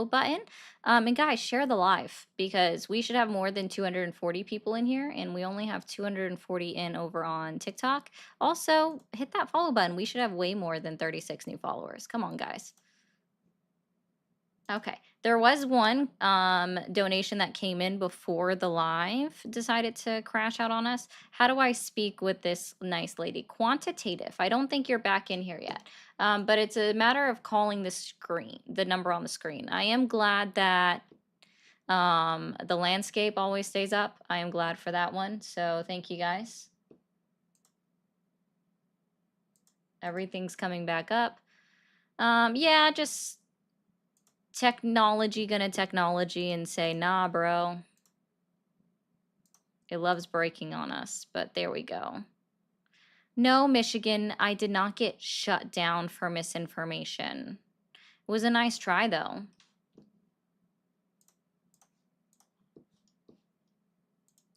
button. And guys, share the live because we should have more than 240 people in here, and we only have 240 in over on TikTok. Also, hit that follow button. We should have way more than 36 new followers. Come on, guys. Okay, there was one donation that came in before the live decided to crash out on us. How do I speak with this nice lady? Quantitative. I don't think you're back in here yet, but it's a matter of calling the number on the screen. I am glad that the landscape always stays up. I am glad for that one. So thank you guys. Everything's coming back up. Yeah, just technology gonna technology and say, nah, bro. It loves breaking on us, but there we go. No, Michigan, I did not get shut down for misinformation. It was a nice try, though.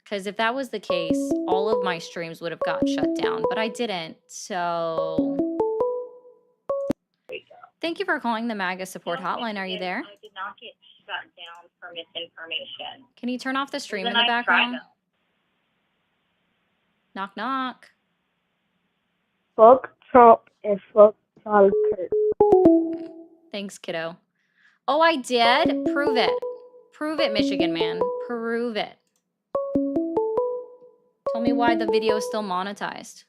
Because if that was the case, all of my streams would have gotten shut down, but I didn't, so... Thank you for calling the MAGA support hotline. Are you there? I did not get shut down for misinformation. Can you turn off the stream in the background? Knock, knock. Fuck Trump and fuck Charlie Kirk. Thanks, kiddo. Oh, I did? Prove it. Prove it, Michigan man. Prove it. Tell me why the video is still monetized.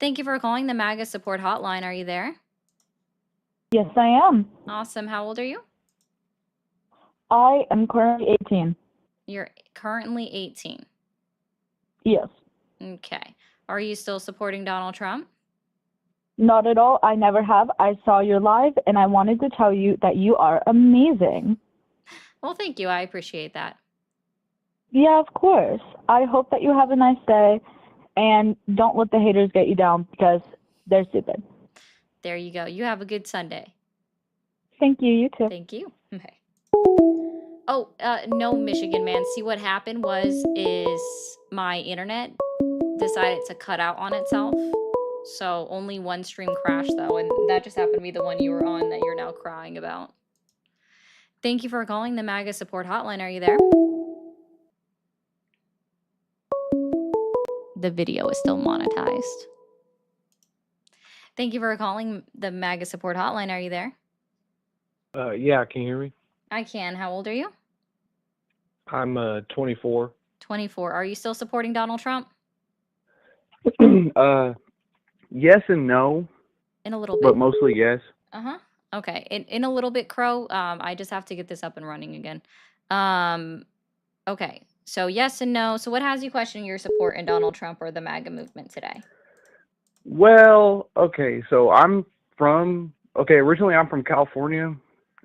Thank you for calling the MAGA support hotline. Are you there? Yes, I am. Awesome. How old are you? I am currently 18. You're currently 18. Yes. Okay. Are you still supporting Donald Trump? Not at all. I never have. I saw your live, and I wanted to tell you that you are amazing. Well, thank you. I appreciate that. Yeah, of course. I hope that you have a nice day, and don't let the haters get you down because they're stupid. There you go. You have a good Sunday. Thank you. You too. Thank you. Okay. Oh, no, Michigan man. See, what happened is my internet decided to cut out on itself. So only one stream crashed, though, and that just happened to be the one you were on that you're now crying about. Thank you for calling the MAGA support hotline. Are you there? The video is still monetized. Thank you for calling the MAGA support hotline. Are you there? Yeah, can you hear me? I can. How old are you? I'm 24. 24. Are you still supporting Donald Trump? Yes and no. In a little bit. But mostly yes. Uh-huh. Okay. In a little bit, Crow. I just have to get this up and running again. Okay. So yes and no. So what has you questioning your support in Donald Trump or the MAGA movement today? Well, okay, so originally I'm from California,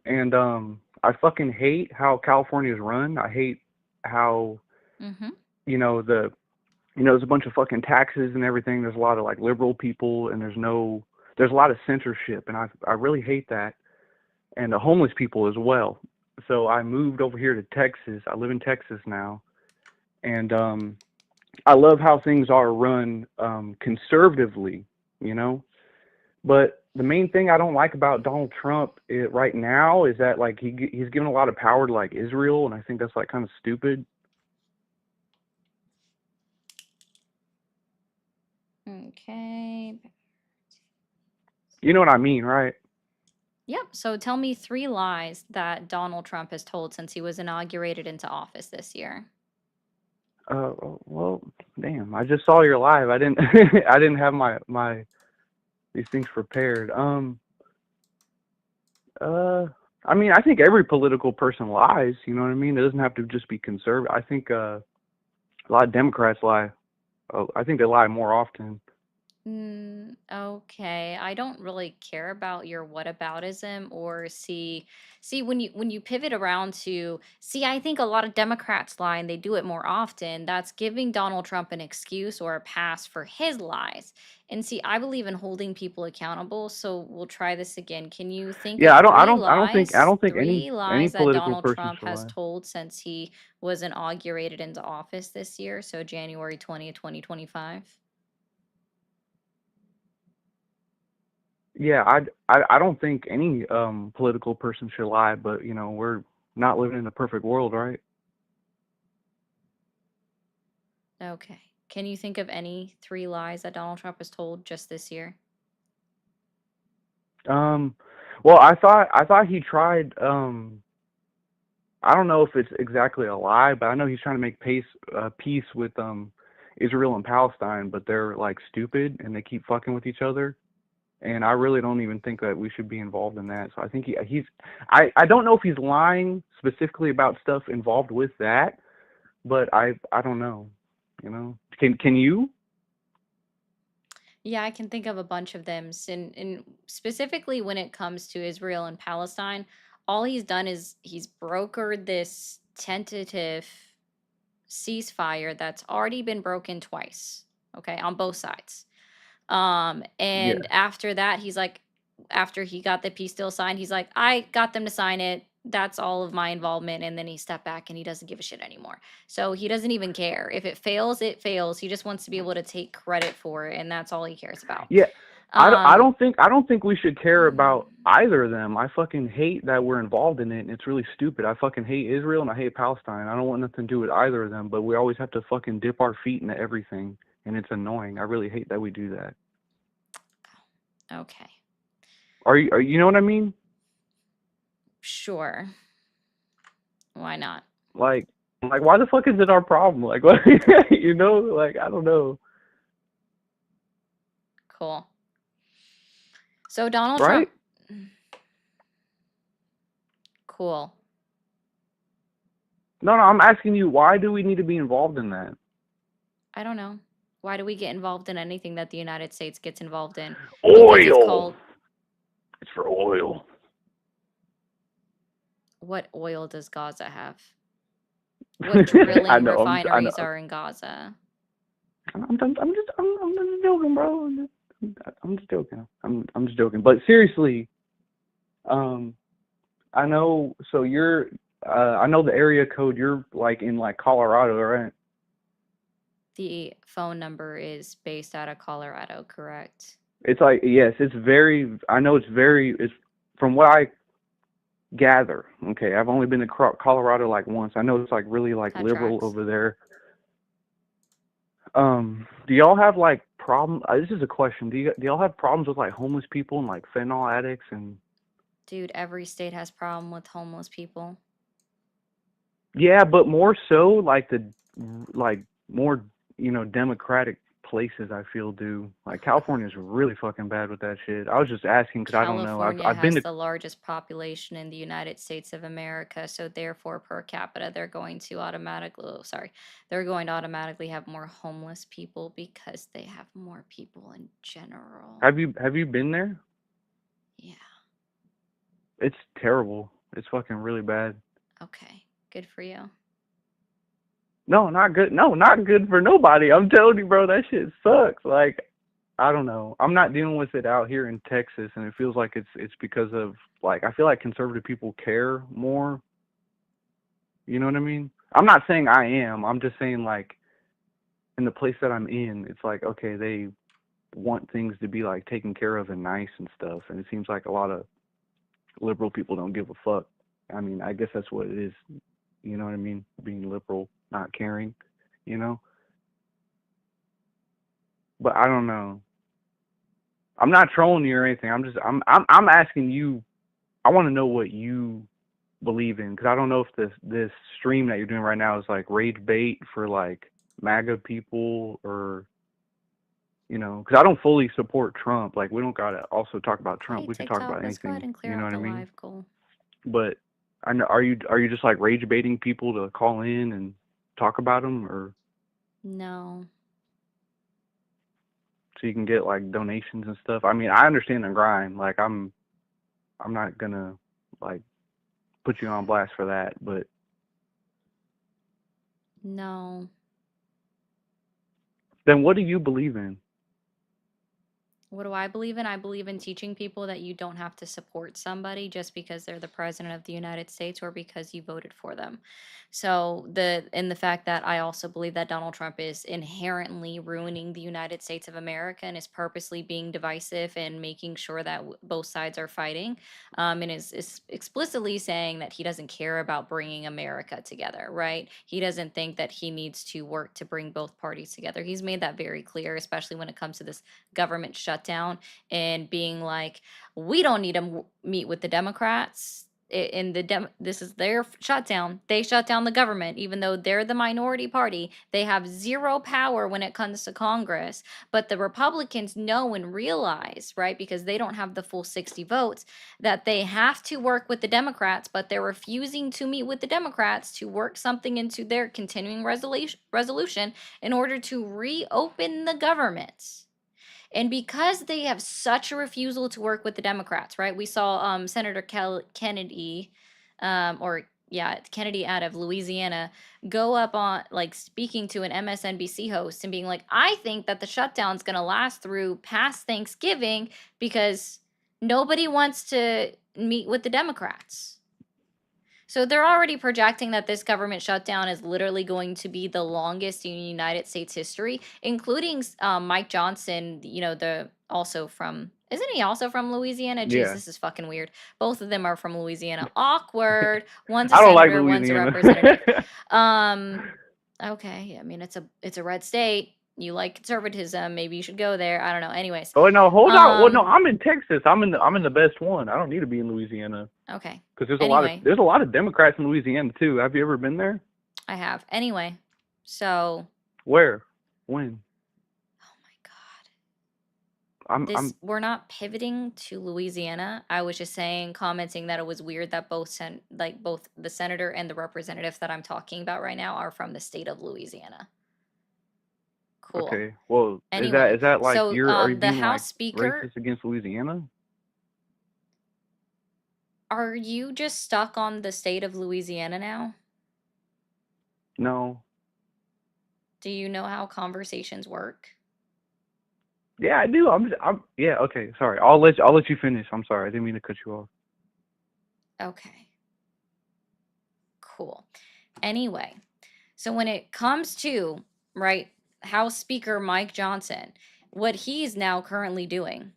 and I fucking hate how California's run. I hate how there's a bunch of fucking taxes and everything. There's a lot of like liberal people, and there's a lot of censorship, and I really hate that. And the homeless people as well. So I moved over here to Texas. I live in Texas now. And I love how things are run conservatively, But the main thing I don't like about Donald Trump right now is that like he's given a lot of power to like Israel, and I think that's like kind of stupid. Okay. You know what I mean, right? Yep. So tell me 3 lies that Donald Trump has told since he was inaugurated into office this year. Well, damn, I just saw your live. I didn't I didn't have my these things prepared. I mean, I think every political person lies, you know what I mean? It doesn't have to just be conservative. I think a lot of Democrats lie. I think they lie more often. Okay. I don't really care about your whataboutism or see when you pivot around to I think a lot of Democrats lie and they do it more often. That's giving Donald Trump an excuse or a pass for his lies. And see, I believe in holding people accountable, so we'll try this again. Can you think Yeah, of I 3 don't lies? any 3 lies that political Donald person Trump should has lie. told since he was inaugurated into office this year, so January 20th, 2025. Yeah, I don't think any political person should lie, but we're not living in a perfect world, right? Okay. Can you think of any three lies that Donald Trump has told just this year? Um, well, I thought he tried. I don't know if it's exactly a lie, but I know he's trying to make peace with Israel and Palestine, but they're like stupid and they keep fucking with each other. And I really don't even think that we should be involved in that. So I think I don't know if he's lying specifically about stuff involved with that, but I don't know. Can you? Yeah, I can think of a bunch of them. And specifically when it comes to Israel and Palestine, all he's done is he's brokered this tentative ceasefire that's already been broken twice, okay, on both sides. Yeah. And after that, he's like, after he got the peace deal signed, he's like, I got them to sign it. That's all of my involvement. And then he stepped back and he doesn't give a shit anymore. So he doesn't even care. If it fails, it fails. He just wants to be able to take credit for it. And that's all he cares about. Yeah. Um, I don't think we should care about either of them. I fucking hate that we're involved in it, and it's really stupid. I fucking hate Israel and I hate Palestine. I don't want nothing to do with either of them, but we always have to fucking dip our feet into everything, and it's annoying. I really hate that we do that. okay. You know what I mean? Sure. Why not? Like why the fuck is it our problem? Like what like I don't know. Cool. So Donald Trump. Right? Cool. No, I'm asking you, why do we need to be involved in that? I don't know. Why do we get involved in anything that the United States gets involved in? Because it's Oil. called, It's for oil. what oil does Gaza have? What I drilling know. I know. refineries are in Gaza? I'm just joking, bro. I'm just joking. I'm just joking. But seriously, um, I know. So I know the area code. You're like in like Colorado, right? The phone number is based out of Colorado, correct? It's like, yes, it's very. I know it's from what I gather. Okay, I've only been to Colorado like once. I know it's like really like That liberal tracks. over there. Do y'all have like problem? This is a question. Do y'all have problems with like homeless people and like fentanyl addicts and? Dude, every state has problem with homeless people. Yeah, but more so like like more democratic places I feel do. Like California's really fucking bad with that shit. I was just asking because I don't know. California I've been has to. the largest population in the United States of America, so therefore per capita they're going to automatically, oh, sorry, they're going to automatically have more homeless people because they have more people in general. Have you been there? Yeah. It's terrible. It's fucking really bad. Okay. Good for you. No, not good. No, not good for nobody. I'm telling you, bro, that shit sucks. Like, I don't know. I'm not dealing with it out here in Texas, and it feels like it's because of like I feel like conservative people care more. You know what I mean? I'm not saying I am. I'm just saying like in the place that I'm in, it's like okay, they want things to be like taken care of and nice and stuff, and it seems like a lot of liberal people don't give a fuck. I mean, I guess that's what it is. You know what I mean? Being liberal, not caring. You know? But I don't know. I'm not trolling you or anything. I'm asking you. I want to know what you believe in because I don't know if this stream that you're doing right now is like rage bait for like MAGA people or because I don't fully support Trump. Like we don't gotta also talk about Trump. Hey, We can talk TikTok, about let's go ahead anything. and clear You know out what I the mean? live goal. But I know. Are you just like rage baiting people to call in and talk about them or No. so you can get like donations and stuff? I mean, I understand the grind. Like I'm not gonna like put you on blast for that, but No. then what do you believe in? What do I believe in? I believe in teaching people that you don't have to support somebody just because they're the president of the United States or because you voted for them. So the fact that I also believe that Donald Trump is inherently ruining the United States of America and is purposely being divisive and making sure that both sides are fighting, and is explicitly saying that he doesn't care about bringing America together, right? He doesn't think that he needs to work to bring both parties together. He's made that very clear, especially when it comes to this government shutdown and being like, we don't need to meet with the Democrats. In this is their shutdown. They shut down the government, even though they're the minority party. They have zero power when it comes to Congress. But the Republicans know and realize, right, because they don't have the full 60 votes, that they have to work with the Democrats, but they're refusing to meet with the Democrats to work something into their continuing resolution in order to reopen the government. And because they have such a refusal to work with the Democrats, right? We saw Senator Kennedy, or yeah, Kennedy out of Louisiana, go up on like speaking to an MSNBC host and being like, I think that the shutdown's going to last through past Thanksgiving because nobody wants to meet with the Democrats. So they're already projecting that this government shutdown is literally going to be the longest in United States history, including Mike Johnson, the also from, isn't he also from Louisiana? Jeez, Yeah. this is fucking weird. Both of them are from Louisiana. Awkward. One's a I don't like senator, one's a Louisiana. representative. Okay, I mean it's a red state. You like conservatism, maybe you should go there. I don't know. Anyways, Oh no, hold on. Well, no, I'm in Texas. I'm in the best one. I don't need to be in Louisiana okay. because Anyway, there's a lot of Democrats in Louisiana too. Have you ever been there? I have. Anyway, so Where? When? oh my God. I'm We're not pivoting to Louisiana. I was just saying, commenting that it was weird that both the senator and the representative that I'm talking about right now are from the state of Louisiana. Cool. okay. Well, Anyway, is that like so are you the being like House Speaker, racist against Louisiana? are you just stuck on the state of Louisiana now? No. Do you know how conversations work? Yeah, I do. I'm yeah, okay. Sorry. I'll let you finish. I'm sorry. I didn't mean to cut you off. Okay. Cool. Anyway, so when it comes to, right, House Speaker Mike Johnson, what he's now currently doing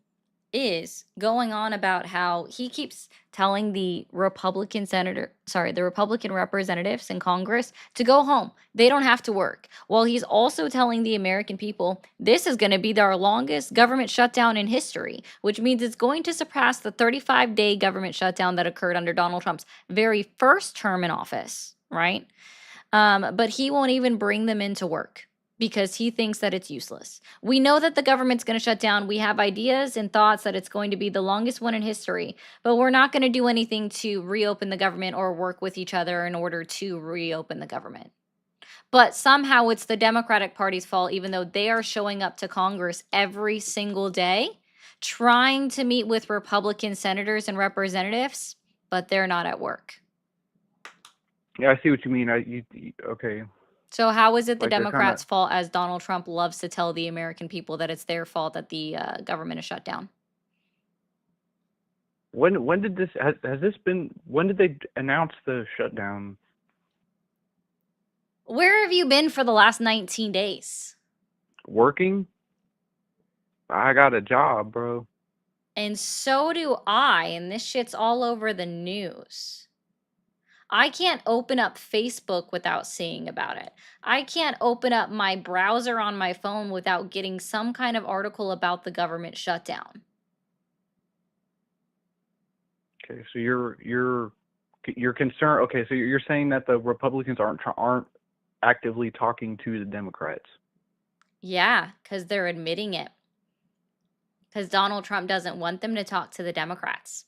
is going on about how he keeps telling the the Republican representatives in Congress to go home. They don't have to work. Well, he's also telling the American people this is going to be our longest government shutdown in history, which means it's going to surpass the 35-day government shutdown that occurred under Donald Trump's very first term in office, right? But he won't even bring them into work because he thinks that it's useless. We know that the government's going to shut down. We have ideas and thoughts that it's going to be the longest one in history, but we're not going to do anything to reopen the government or work with each other in order to reopen the government. But somehow it's the Democratic Party's fault, even though they are showing up to Congress every single day trying to meet with Republican senators and representatives, but they're not at work. Yeah, I see what you mean. Okay. So how is it the Like they're kind of Democrats' fault, as Donald Trump loves to tell the American people that it's their fault that the government is shut down? when did this has this been when did they announce the shutdown? Where have you been for the last 19 days? Working? I got a job, bro. And so do I, and this shit's all over the news. I can't open up Facebook without seeing about it. I can't open up my browser on my phone without getting some kind of article about the government shutdown. Okay, so you're concerned. Okay, so you're saying that the Republicans aren't actively talking to the Democrats. Yeah, because they're admitting it. Because Donald Trump doesn't want them to talk to the Democrats.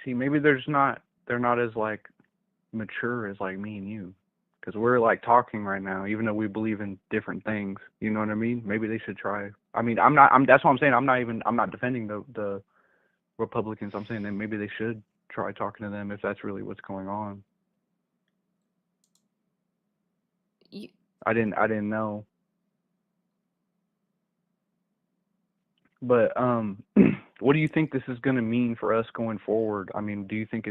See, maybe they're not as like mature as like me and you, because we're like talking right now, even though we believe in different things. You know what I mean? Maybe they should try. I mean, that's what I'm saying. I'm not defending the Republicans. I'm saying that maybe they should try talking to them if that's really what's going on. You, I didn't know. But what do you think this is going to mean for us going forward? I mean, do you think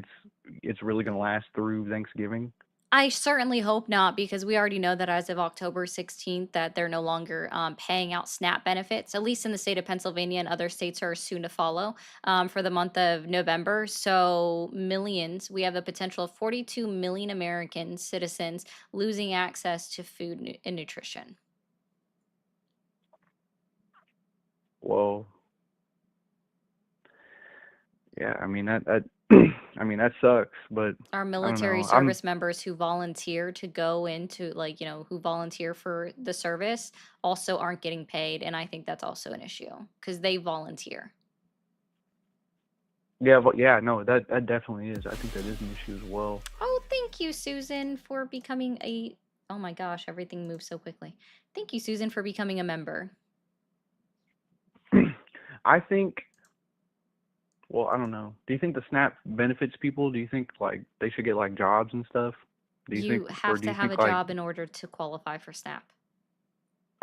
it's really going to last through Thanksgiving? I certainly hope not, because we already know that as of October 16th that they're no longer paying out SNAP benefits, at least in the state of Pennsylvania, and other states are soon to follow for the month of November. So millions, we have a potential of 42 million American citizens losing access to food and nutrition. Well, yeah, I mean that I mean that sucks, but Our I don't military know. I'm service members who volunteer to go into, like, who volunteer for the service also aren't getting paid. And I think that's also an issue because they volunteer. Yeah, but yeah, no, that definitely is. I think that is an issue as well. Oh, thank you, Susan, for becoming a. Oh my gosh, everything moves so quickly. Thank you, Susan, for becoming a member. I think, well, I don't know. Do you think the SNAP benefits people? Do you think like they should get like jobs and stuff? Do you think, You or have do to you have a think like, job in order to qualify for SNAP.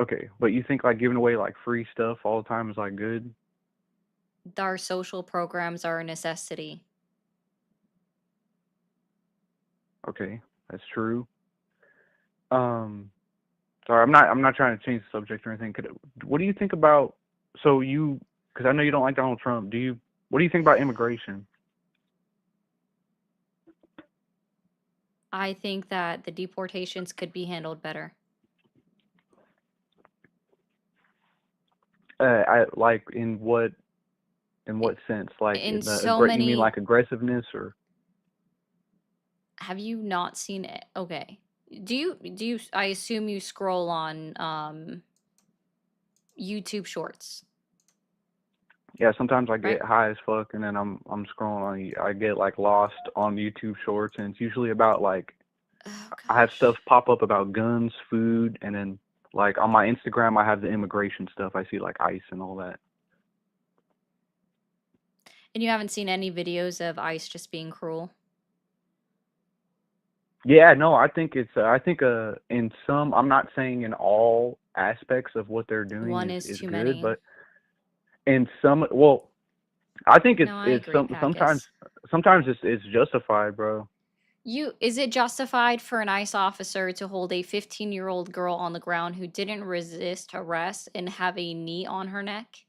okay, but you think like giving away like free stuff all the time is like good? Our social programs are a necessity. Okay, that's true. Um, sorry, I'm not trying to change the subject or anything. What do you think about, so you, because I know you don't like Donald Trump. What do you think about immigration? I think that the deportations could be handled better. I like in what sense? Like In in so you mean many. like aggressiveness or? Have you not seen it? Okay. Do you I assume you scroll on YouTube Shorts, Yeah, sometimes I right? get high as fuck, and then I'm scrolling I get like lost on YouTube Shorts, and it's usually about like Oh I have stuff gosh. pop up about guns, food, and then like on my Instagram I have the immigration stuff. I see like ICE and all that. And you haven't seen any videos of ICE just being cruel? Yeah, no, I think in some, I'm not saying in all aspects of what they're doing One is is too good, many. but in some, well, I think No, I it's agree, Packus. sometimes it's justified, bro. Is it justified for an ICE officer to hold a 15-year-old girl on the ground who didn't resist arrest and have a knee on her neck?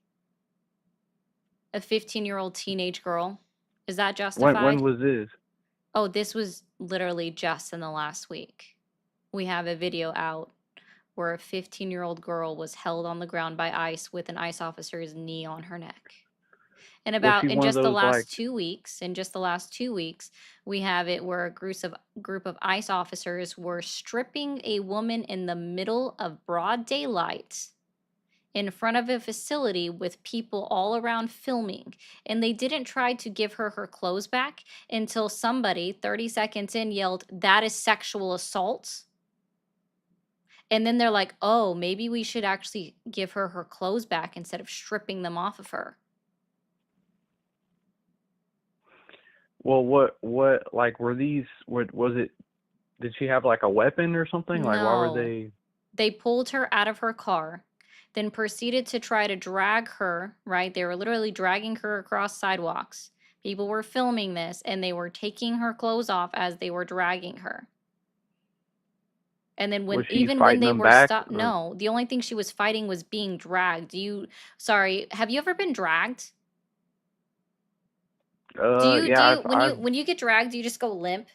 A 15-year-old teenage girl. Is that When justified? was this? Oh, this was literally just in the last week. We have a video out where a 15-year-old girl was held on the ground by ICE with an ICE officer's knee on her neck. And Was she in one of just the those like, last 2 weeks, we have it where a group of ICE officers were stripping a woman in the middle of broad daylight in front of a facility with people all around filming, and they didn't try to give her her clothes back until somebody 30 seconds in yelled, "That is sexual assault." And then they're like, "Oh, maybe we should actually give her her clothes back instead of stripping them off of her." well, like were these? What was it? Did she have like a weapon or something? Like why were No. they? They pulled her out of her car, then proceeded to try to drag her, right? They were literally dragging her across sidewalks. People were filming this, and they were taking her clothes off as they were dragging her. And then Was she even when fighting they them were back stopped, or? no, the only thing she was fighting was being dragged. Sorry, have you ever been dragged? Yeah, When you get dragged, do you just go limp?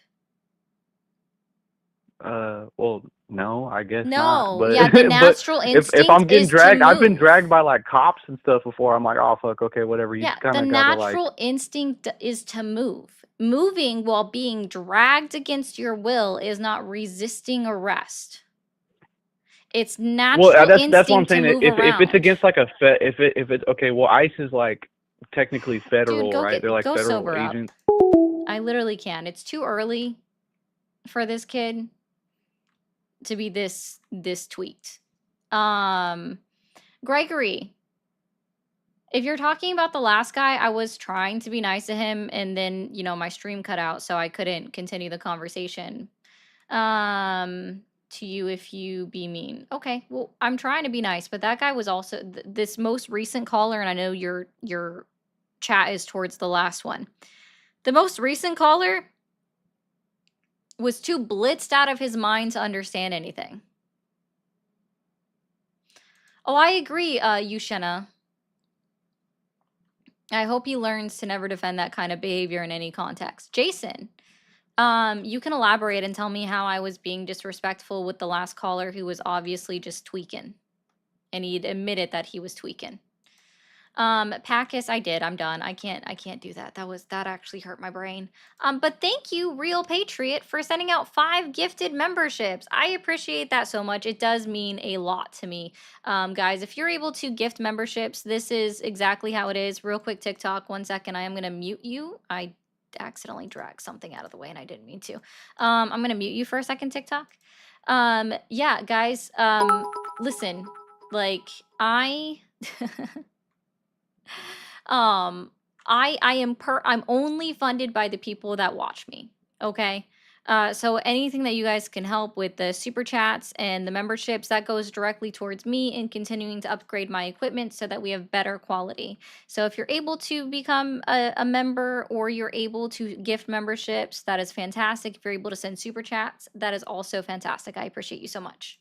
well, no, I guess not. No, But yeah, the but natural if instinct I'm getting is to dragged, I've been move. dragged by like cops and stuff before. I'm like, oh fuck, okay, whatever. You Yeah, just the kind of gotta like, natural instinct is to move. Moving while being dragged against your will is not resisting arrest. It's well, natural that's what I'm instinct to saying. move If it's around. against like if it's okay, well, ICE is like technically Dude, federal, right? They're like go federal sober up. agents. I literally can. It's too early for this kid to be this tweaked. Gregory, if you're talking about the last guy, I was trying to be nice to him, and then, my stream cut out, so I couldn't continue the conversation. Um, to you if you be mean. Okay, well, I'm trying to be nice, but that guy was also this most recent caller, and I know your chat is towards the last one. The most recent caller was too blitzed out of his mind to understand anything. Oh, I agree, Yushena. I hope he learns to never defend that kind of behavior in any context. Jason, you can elaborate and tell me how I was being disrespectful with the last caller who was obviously just tweaking. And he'd admitted that he was tweaking. Packus, I did. I'm done. I can't do that. That actually hurt my brain. But thank you, Real Patriot, for sending out 5 gifted memberships. I appreciate that so much. It does mean a lot to me. Guys, if you're able to gift memberships, this is exactly how it is. Real quick TikTok, 1 second. I am gonna mute you. I accidentally dragged something out of the way and I didn't mean to. I'm gonna mute you for a second, TikTok. Yeah, guys, listen, like I um I'm only funded by the people that watch me, okay? So anything that you guys can help with the super chats and the memberships, that goes directly towards me and continuing to upgrade my equipment so that we have better quality. So if you're able to become a member or you're able to gift memberships, that is fantastic. If you're able to send super chats, that is also fantastic. I appreciate you so much.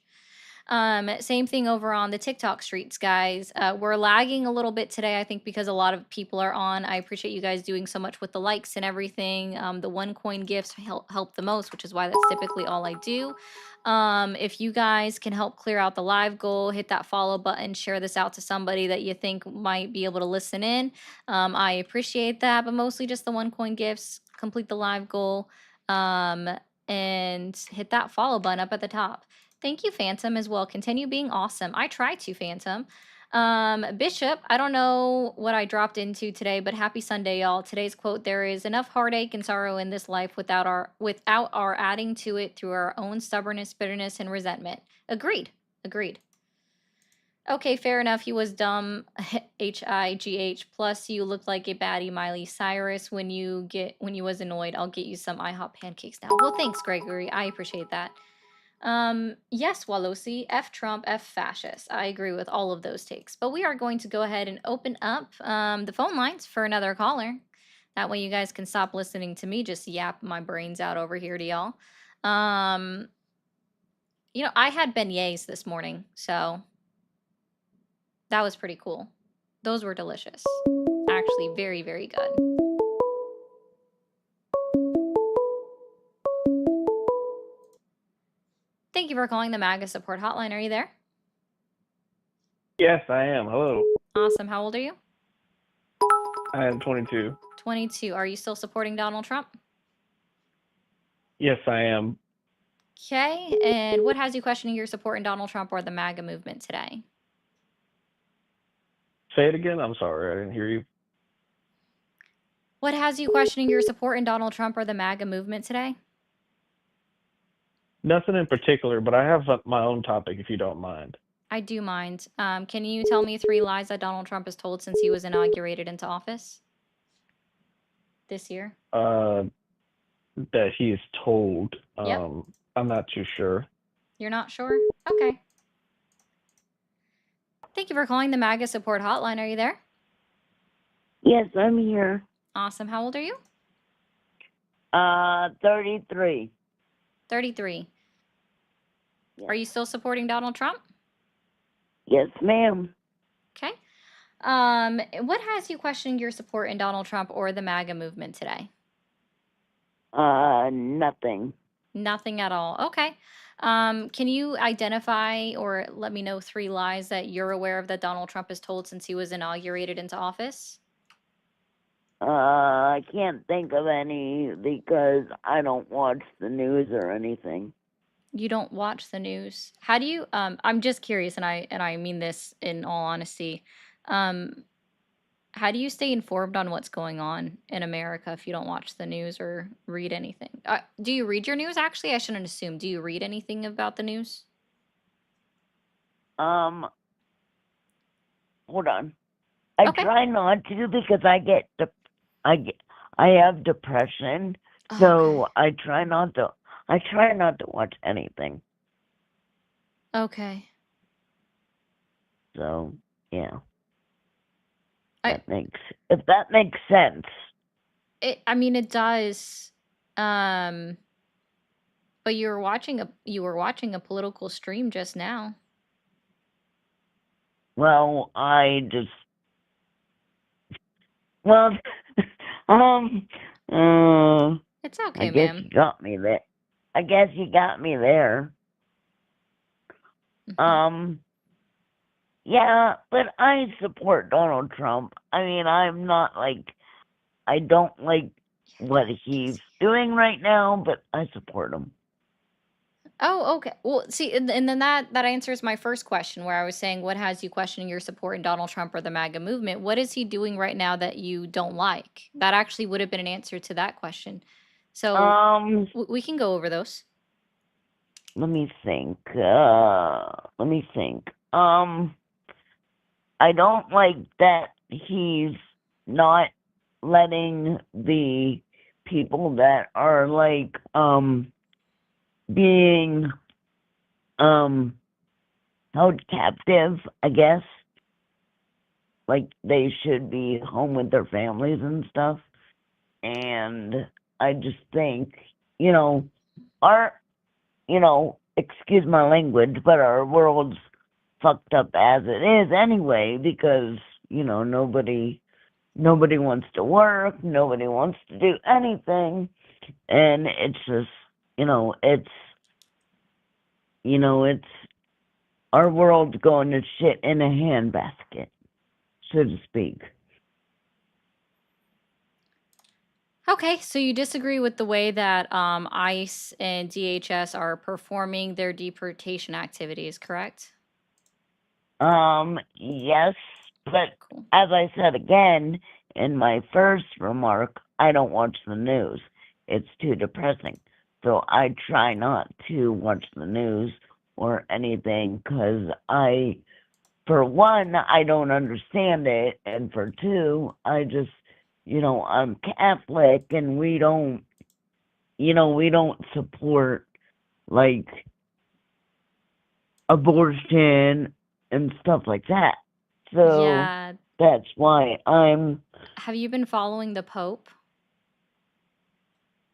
Same thing over on the TikTok streets, guys. We're lagging a little bit today, I think, because a lot of people are on. I appreciate you guys doing so much with the likes and everything. The 1 coin gifts help the most, which is why that's typically all I do. If you guys can help clear out the live goal, hit that follow button, share this out to somebody that you think might be able to listen in. I appreciate that, but mostly just the 1 coin gifts. Complete the live goal, and hit that follow button up at the top. Thank you, Phantom, as well. Continue being awesome. I try to, Phantom. Bishop, I don't know what I dropped into today, but happy Sunday, y'all. Today's quote: "There is enough heartache and sorrow in this life without our adding to it through our own stubbornness, bitterness, and resentment." Agreed. Agreed. Okay, fair enough. He was dumb. HIGH. Plus, you looked like a baddie, Miley Cyrus. When you was annoyed, I'll get you some IHOP pancakes now. Well, thanks, Gregory. I appreciate that. Yes, Walosi, F Trump, F fascist. I agree with all of those takes. But we are going to go ahead and open up the phone lines for another caller. That way you guys can stop listening to me just yap my brains out over here to y'all. I had beignets this morning, so that was pretty cool. Those were delicious. Actually, very, very good. Thank you for calling the MAGA support hotline. Are you there? Yes, I am. Hello. Awesome. How old are you? I am 22. 22. Are you still supporting Donald Trump? Yes, I am. Okay. And what has you questioning your support in Donald Trump or the MAGA movement today? Say it again. I'm sorry. I didn't hear you. What has you questioning your support in Donald Trump or the MAGA movement today? Nothing in particular, but I have my own topic if you don't mind. I do mind. Can you tell me 3 lies that Donald Trump has told since he was inaugurated into office this year? That he is told. Yep. I'm not too sure. You're not sure? Okay. Thank you for calling the MAGA support hotline. Are you there? Yes, I'm here. Awesome. How old are you? 33. 33. Yes. Are you still supporting Donald Trump? Yes, ma'am. Okay. What has you questioning your support in Donald Trump or the MAGA movement today? Nothing. Nothing at all. Okay. Can you identify or let me know 3 lies that you're aware of that Donald Trump has told since he was inaugurated into office? I can't think of any because I don't watch the news or anything. You don't watch the news. How do you I'm just curious, and I mean this in all honesty. How do you stay informed on what's going on in America if you don't watch the news or read anything? Do you read your news? Actually, I shouldn't assume. Do you read anything about the news? Hold on. I Okay. try not to because I have depression, Oh, so okay. I try not to watch anything. Okay. So, yeah, I if that makes sense. I mean it does. Um but you were watching a political stream just now. Well, well, um, It's I okay, guess ma'am. you got me there. I guess you got me there. Mhm. Yeah, but I support Donald Trump. I mean, I'm not like, I don't like what he's doing right now, but I support him. Oh, okay. Well, see, and then that answers my first question where I was saying, what has you questioning your support in Donald Trump or the MAGA movement? What is he doing right now that you don't like? That actually would have been an answer to that question. So Um, we can go over those. let me think. Let me think. I don't like that he's not letting the people that are like being held captive, I guess. Like they should be home with their families and stuff. And I just think, you know, our excuse my language, but our world's fucked up as it is anyway because, nobody wants to work, nobody wants to do anything, and it's just, it's our world's going to shit in a handbasket, so to speak. Okay, so you disagree with the way that ICE and DHS are performing their deportation activities, correct? Yes, but Cool. as I said again in my first remark, I don't watch the news. It's too depressing. So I try not to watch the news or anything because for one, I don't understand it. And for two, I just, I'm Catholic and we don't support like abortion and stuff like that. So Yeah. that's why Have you been following the Pope?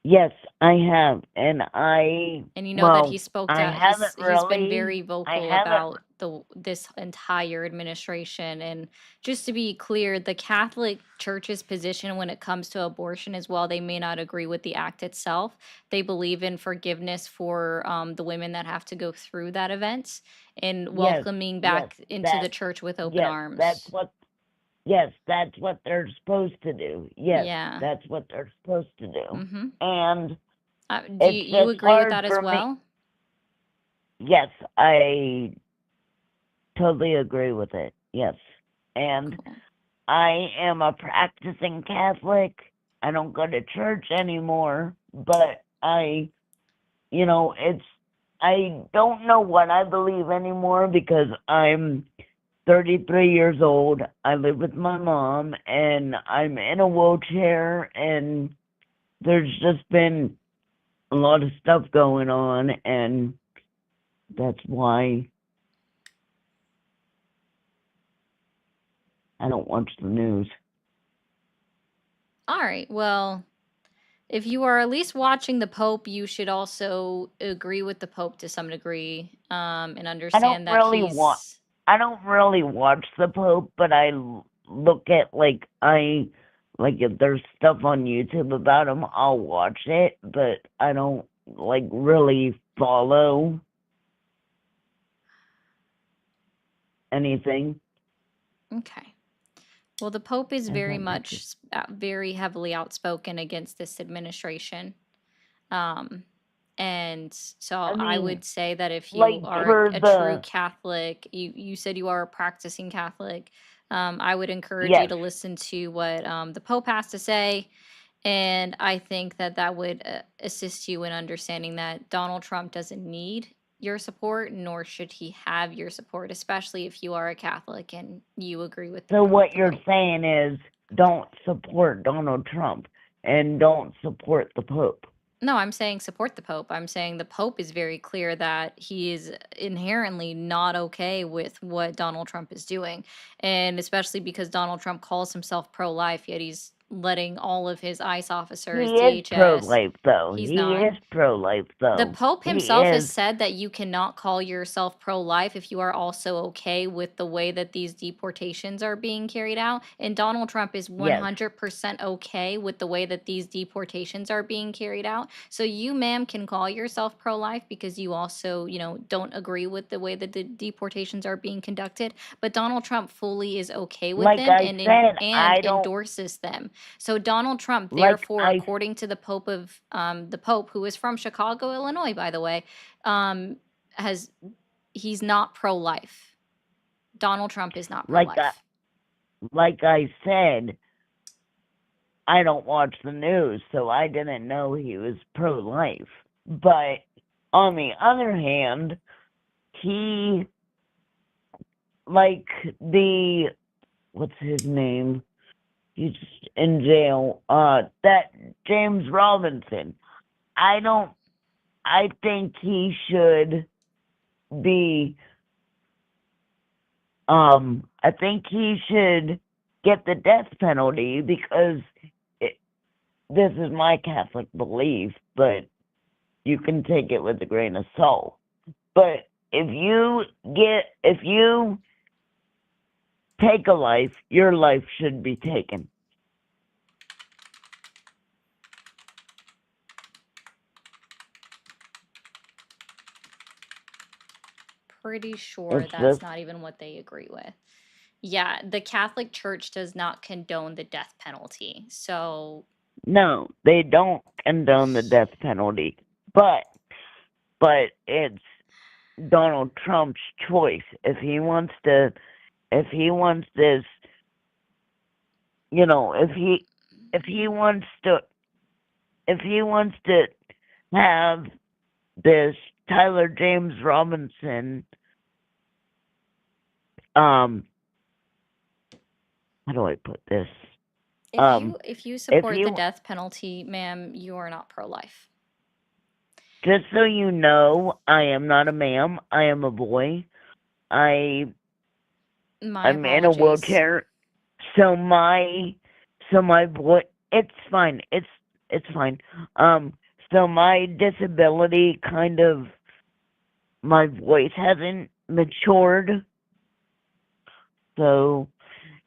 yes, I have. And you know that he spoke I to haven't he's been really, very I vocal haven't, about this entire administration. And just to be clear, the Catholic Church's position when it comes to abortion is, while they may not agree with the act itself, they believe in forgiveness for the women that have to go through that event and yes, welcoming yes, back into that, the church with open yes, that's arms. what, that's what they're supposed to do. Yes, Yeah. that's what they're supposed to do. Mm-hmm. And Do it's you just agree with hard that as for me. well? Yes, I totally agree with it. Yes. And Cool. I am a practicing Catholic. I don't go to church anymore, but I don't know what I believe anymore because I'm 33 years old. I live with my mom and I'm in a wheelchair, and there's just been a lot of stuff going on, and that's why I don't watch the news. All right. Well, if you are at least watching the Pope, you should also agree with the Pope to some degree, and I don't understand that really want he's. I don't really watch the Pope, but I look at like if there's stuff on YouTube about him, I'll watch it, but I don't like really follow anything. Okay. Well, the Pope is If very that makes much, it. very heavily outspoken against this administration. Um, and so I I mean, would say that if you like are for a true the Catholic, you said you are a practicing Catholic, I would encourage you yes, to listen to what the Pope has to say. And I think that that would assist you in understanding that Donald Trump doesn't need your support, nor should he have your support, especially if you are a Catholic and you agree with so what the you're Pope. saying is don't support Donald Trump and don't support the Pope. No, I'm saying support the Pope. I'm saying the Pope is very clear that he is inherently not okay with what Donald Trump is doing. And especially because Donald Trump calls himself pro life, yet he's letting all of his ICE officers, He is DHS, pro-life, though. he's He not. is pro-life, The though. Pope He himself has is. said that you cannot call yourself pro life if you are also okay with the way that these deportations are being carried out. And Donald Trump is Yes. 100% okay with the way that these deportations are being carried out. So you, ma'am, can call yourself pro life because you also, don't agree with the way that the deportations are being conducted. But Donald Trump fully is okay with Like them I said, and I don't endorses them. So Donald Trump, like therefore, I according to the Pope, who is from Chicago, Illinois, by the way, um, has he's not pro-life. Donald Trump is not like I pro-life. like I said, I don't watch the news, so I didn't know he was pro-life. But on the other hand, he like the what's his name? He's in jail. That James Robinson. I don't. I think he should be. I think he should get the death penalty because this is my Catholic belief, but you can take it with a grain of salt. But if you take a life, your life should be taken. Pretty sure It's that's just not even what they agree with. Yeah, the Catholic Church does not condone the death penalty. So, no, they don't condone the death penalty, but it's Donald Trump's choice if he wants this, if he wants to have this Tyler James Robinson, how do I put this? if you If support the you death penalty, ma'am, you are not pro-life. Just so you know, I am not a ma'am. I am a boy. My I'm in a apologies. wheelchair. So my boy, it's fine. It's fine. So my disability kind of, my voice hasn't matured. So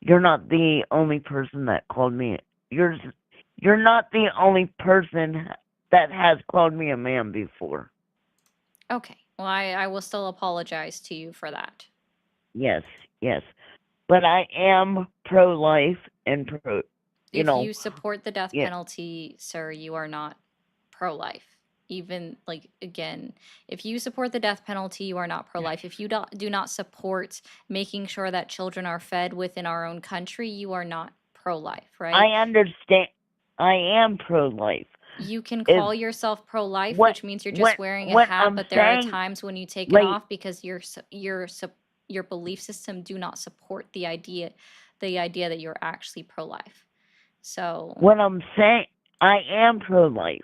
you're not the only person that called me. You're you're not the only person that has called me a ma'am before. Okay. Well, I will still apologize to you for that. Yes, yes. But I am pro-life and you If know, you support the death yeah, penalty, sir, you are not pro-life. Even like again, if you support the death penalty, you are not pro-life. If you do not support making sure that children are fed within our own country, you are not pro-life, I right? understand. I am pro-life. You can If call yourself pro-life, what which means you're what just wearing a what hat, I'm but there are saying, times when you take it like off because your belief system do not support the idea that you're actually pro-life. So what I'm saying, I am pro-life.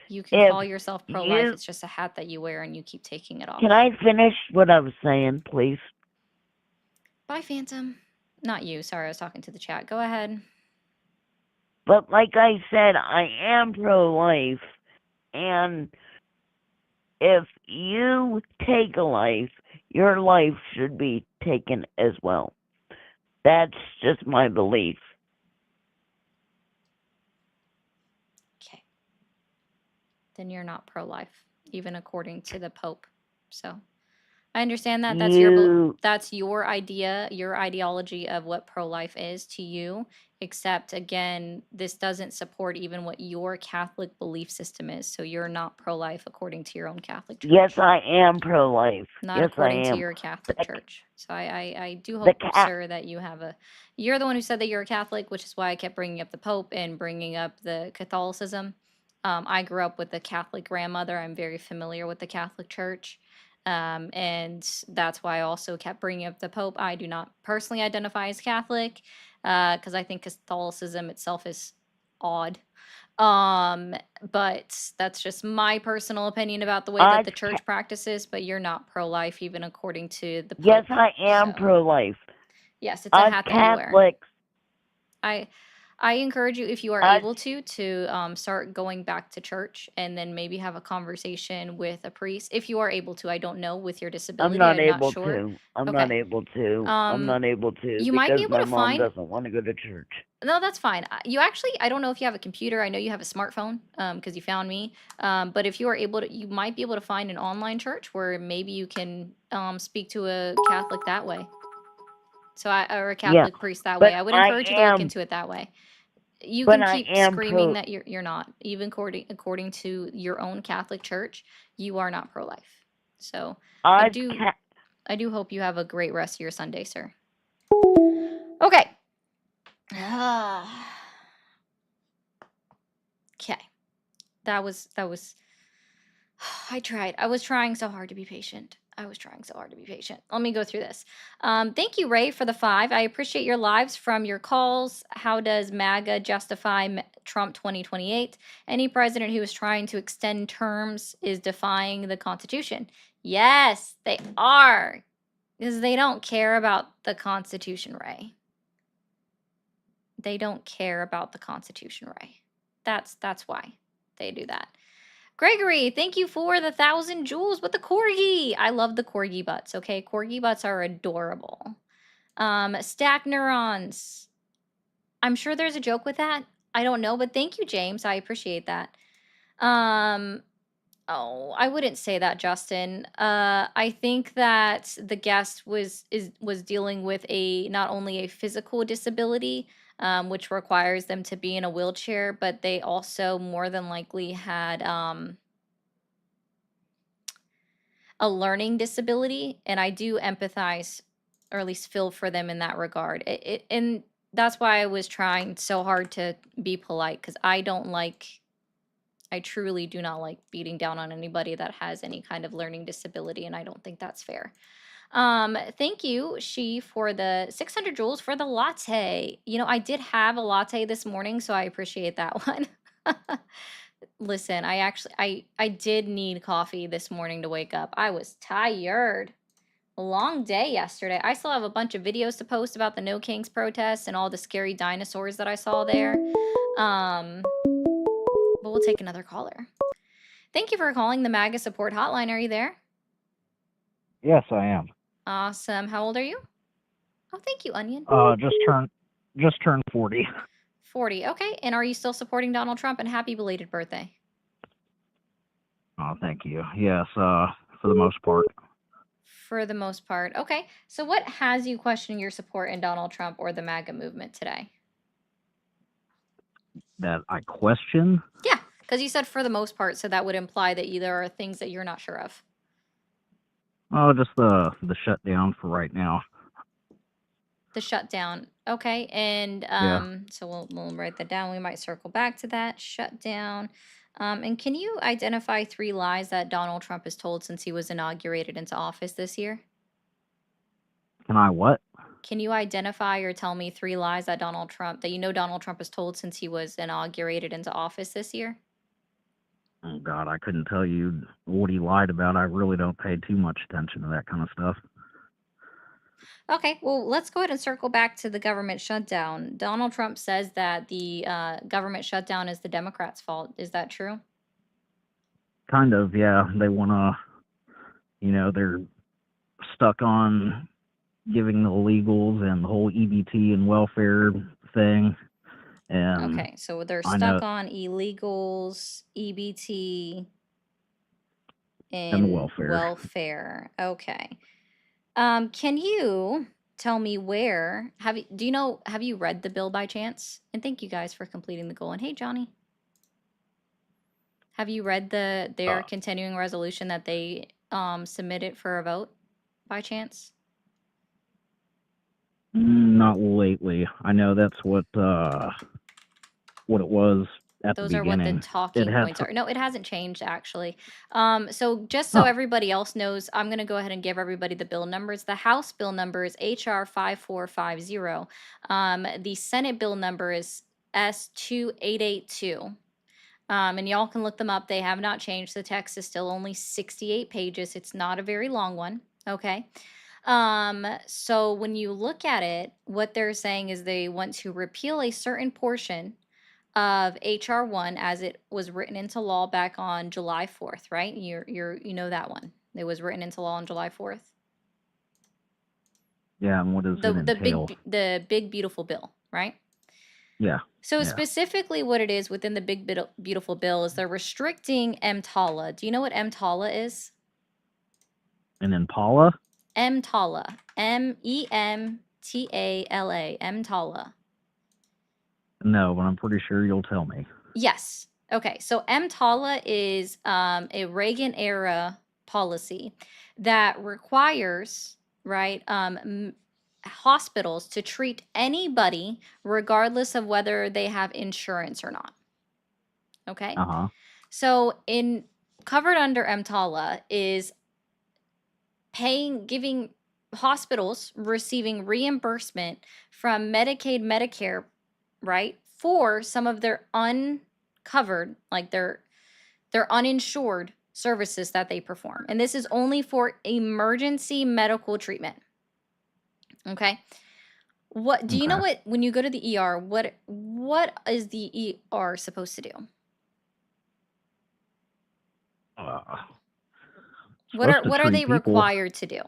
you can If call yourself pro-life. you It's just a hat that you wear and you keep taking it Can off. I finish what I was saying, please? Bye, Phantom. Not you. Sorry, I was talking to the chat. Go ahead. But like I said, I am pro-life, and if you take a life, your life should be taken as well. That's just my belief. Okay. Then you're not pro-life, even according to the Pope. So I understand that You that's your idea, your ideology of what pro-life is to you, except again, this doesn't support even what your Catholic belief system is. So you're not pro-life according to your own Catholic Yes, church, I am pro-life. not Yes, I according to am. your Catholic The church. So I do the hope, cat. sir, that you're the one who said that you're a Catholic, which is why I kept bringing up the Pope and bringing up the Catholicism. I grew up with a Catholic grandmother. I'm very familiar with the Catholic Church. And that's why I also kept bringing up the Pope. I do not personally identify as Catholic because I think Catholicism itself is odd. Um, but that's just my personal opinion about the way that Us, the church practices, but you're not pro-life even according to the yes, Pope. I am So, pro-life. yes, it's a Us hat that you wear. Catholics, I I encourage you, if you are us, able to start going back to church and then maybe have a conversation with a priest. If you are able to, I don't know with your I'm disability, not I'm not able sure. to. I'm not Okay. able to. I'm Um, not able to you might be because able my to mom find. doesn't want to go to church. No, that's fine. You actually, I don't know if you have a computer. I know you have a smartphone, because you found me. But if you are able to, you might be able to find an online church where maybe you can speak to a Catholic that way. Or a Yeah, Catholic priest that way. but I would I encourage you to look am, into it that way. You but can I keep am screaming pro. that you're not, even according to your own Catholic church, you are not pro-life. So I Us, do ca- I do hope you have a great rest of your Sunday, sir. Okay. Okay. That was I tried. I was trying so hard to be patient. I was trying so hard to be patient. Let me go through this. Thank you, Ray, for the 5. I appreciate your lives from your calls. How does MAGA justify Trump 2028? Any president who is trying to extend terms is defying the Constitution. Yes, they are. Because they don't care about the Constitution, Ray. They don't care about the Constitution, Ray. That's why they do that. Gregory, thank you for the 1,000 jewels with the corgi. I love the corgi butts, okay? Corgi butts are adorable. Stack neurons. I'm sure there's a joke with that. I don't know, but thank you, James. I appreciate that. Oh, I wouldn't say that, Justin. I think that the guest was dealing with not only a physical disability, which requires them to be in a wheelchair, but they also more than likely had a learning disability, and I do empathize, or at least feel for them in that regard. And that's why I was trying so hard to be polite, because I truly do not like beating down on anybody that has any kind of learning disability, and I don't think that's fair. Thank you, for the 600 joules for the latte. I did have a latte this morning, so I appreciate that one. Listen, I did need coffee this morning to wake up. I was tired. A long day yesterday. I still have a bunch of videos to post about the No Kings protests and all the scary dinosaurs that I saw there. But we'll take another caller. Thank you for calling the MAGA support hotline. Are you there? Yes, I am. Awesome. How old are you? Oh, thank you, Onion. Just turned 40. 40. Okay. And are you still supporting Donald Trump? And happy belated birthday. Oh, thank you. Yes, for the most part. For the most part. Okay. So what has you questioning your support in Donald Trump or the MAGA movement today? That I question. Yeah, because you said for the most part, so that would imply that there are things that you're not sure of. Oh, just the shutdown for right now. The shutdown. Okay. And Yeah. so we'll write that down. We might circle back to that shutdown. And can you identify 3 lies that Donald Trump has told since he was inaugurated into office this year? Can I what? Can you identify or tell me 3 lies that Donald Trump has told since he was inaugurated into office this year? Oh God, I couldn't tell you what he lied about. I really don't pay too much attention to that kind of stuff. Okay, well, let's go ahead and circle back to the government shutdown. Donald Trump says that the government shutdown is the Democrats' fault. Is that true? Kind of, yeah. They wanna, they're stuck on giving the illegals and the whole EBT and welfare thing. And Okay, so they're I know, stuck on illegals, EBT, and the and welfare. welfare. Okay. Can you tell me where have you read the bill by chance? And thank you guys for completing the goal. And hey, Johnny, have you read their continuing resolution that they submitted for a vote by chance? Not lately. I know that's what it was at the Those are what the beginning. It talking had points are. No, it hasn't changed actually. So just so oh, everybody else knows, I'm going to go ahead and give everybody the bill numbers. The House bill number is HR 5450. The Senate bill number is S2882. And y'all can look them up. They have not changed. The text is still only 68 pages. It's not a very long one. Okay. So when you look at it, what they're saying is they want to repeal a certain portion of HR 1 as it was written into law back on July 4th, right? You know that one. It was written into law on July 4th. Yeah, and what does it entail? The big beautiful bill, right? Yeah. So Yeah. specifically what it is within the big beautiful bill is they're restricting EMTALA. Do you know what EMTALA is? An Impala? EMTALA. EMTALA. EMTALA. No, but I'm pretty sure you'll tell me. Yes. Okay. So EMTALA is a Reagan era policy that requires, right, hospitals to treat anybody regardless of whether they have insurance or not. Okay. Uh-huh. So in covered under EMTALA is giving hospitals receiving reimbursement from Medicaid, Medicare, right, for some of their uncovered, like their uninsured services that they perform. And this is only for emergency medical treatment. Okay. What do you know Okay. what when you go to the ER, what is the ER supposed to do? What Supposed to are treat they people. required to do?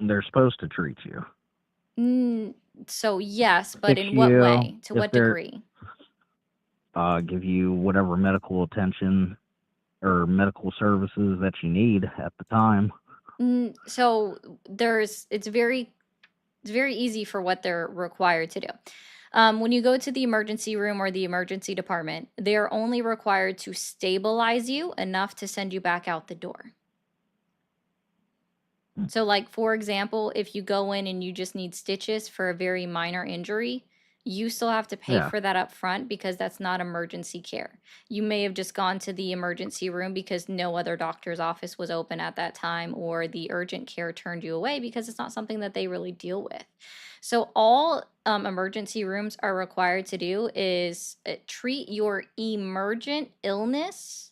They're supposed to treat you. So yes, but Fix in what you way? To if what they're degree? give you whatever medical attention or medical services that you need at the time. So it's very easy for what they're required to do. When you go to the emergency room or the emergency department, they're only required to stabilize you enough to send you back out the door. So, like, for example, if you go in and you just need stitches for a very minor injury, you still have to pay Yeah. for that up front because that's not emergency care. You may have just gone to the emergency room because no other doctor's office was open at that time, or the urgent care turned you away because it's not something that they really deal with. So, all emergency rooms are required to do is treat your emergent illness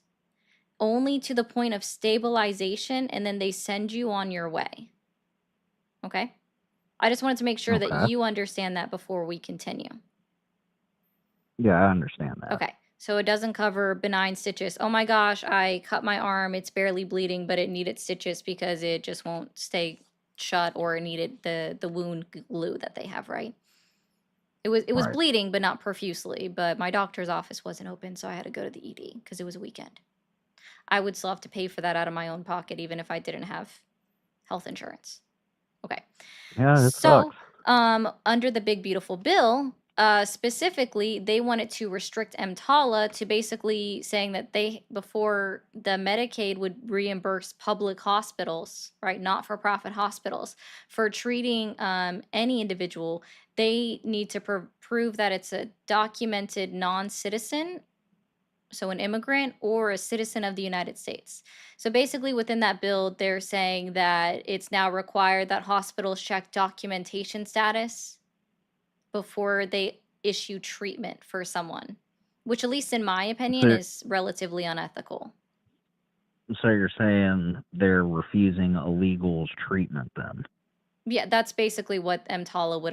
only to the point of stabilization, and then they send you on your way. Okay? I just wanted to make sure that Okay. you understand that before we continue. Yeah, I understand that. Okay. So it doesn't cover benign stitches. Oh my gosh, I cut my arm. It's barely bleeding, but it needed stitches because it just won't stay shut, or it needed the wound glue that they have, right? It was Right. bleeding, but not profusely. But my doctor's office wasn't open, so I had to go to the ED because it was a weekend. I would still have to pay for that out of my own pocket, even if I didn't have health insurance. Okay. Yeah, it So, sucks. under the big beautiful bill, specifically, they wanted to restrict EMTALA to basically saying that before the Medicaid would reimburse public hospitals, right, not-for-profit hospitals, for treating any individual, they need to prove that it's a documented non-citizen, so an immigrant, or a citizen of the United States. So basically, within that bill, they're saying that it's now required that hospitals check documentation status before they issue treatment for someone, which, at least in my opinion, So, is relatively unethical. so you're saying they're refusing illegals treatment then? Yeah, that's basically what EMTALA would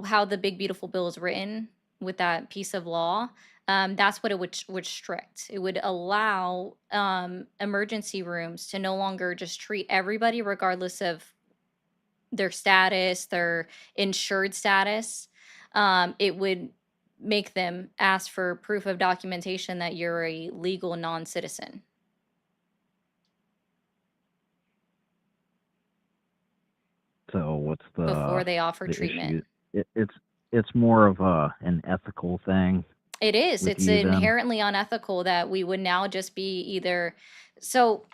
how the big beautiful bill is written with that piece of law. That's what it would restrict. It would allow emergency rooms to no longer just treat everybody regardless of their status, their insured status. It would make them ask for proof of documentation that you're a legal non-citizen. So what's Before they offer the treatment. issue? It's more of an ethical thing. It is. With It's you then? inherently unethical that we would now just be either. So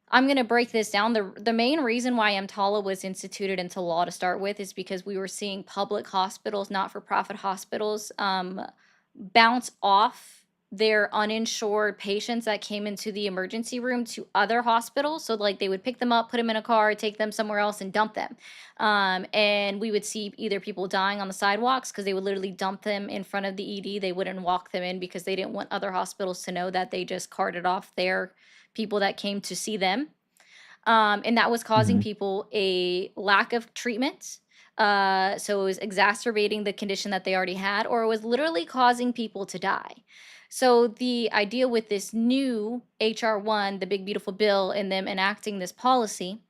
I'm going to break this down. The main reason why EMTALA was instituted into law to start with is because we were seeing public hospitals, not-for-profit hospitals, bounce off their uninsured patients that came into the emergency room to other hospitals. So, like, they would pick them up, put them in a car, take them somewhere else, and dump them. And we would see either people dying on the sidewalks because they would literally dump them in front of the ED. They wouldn't walk them in because they didn't want other hospitals to know that they just carted off their people that came to see them. And that was causing Hmm. people a lack of treatment. So it was exacerbating the condition that they already had, or it was literally causing people to die. So the idea with this new HR1, the big beautiful bill, and them enacting this policy,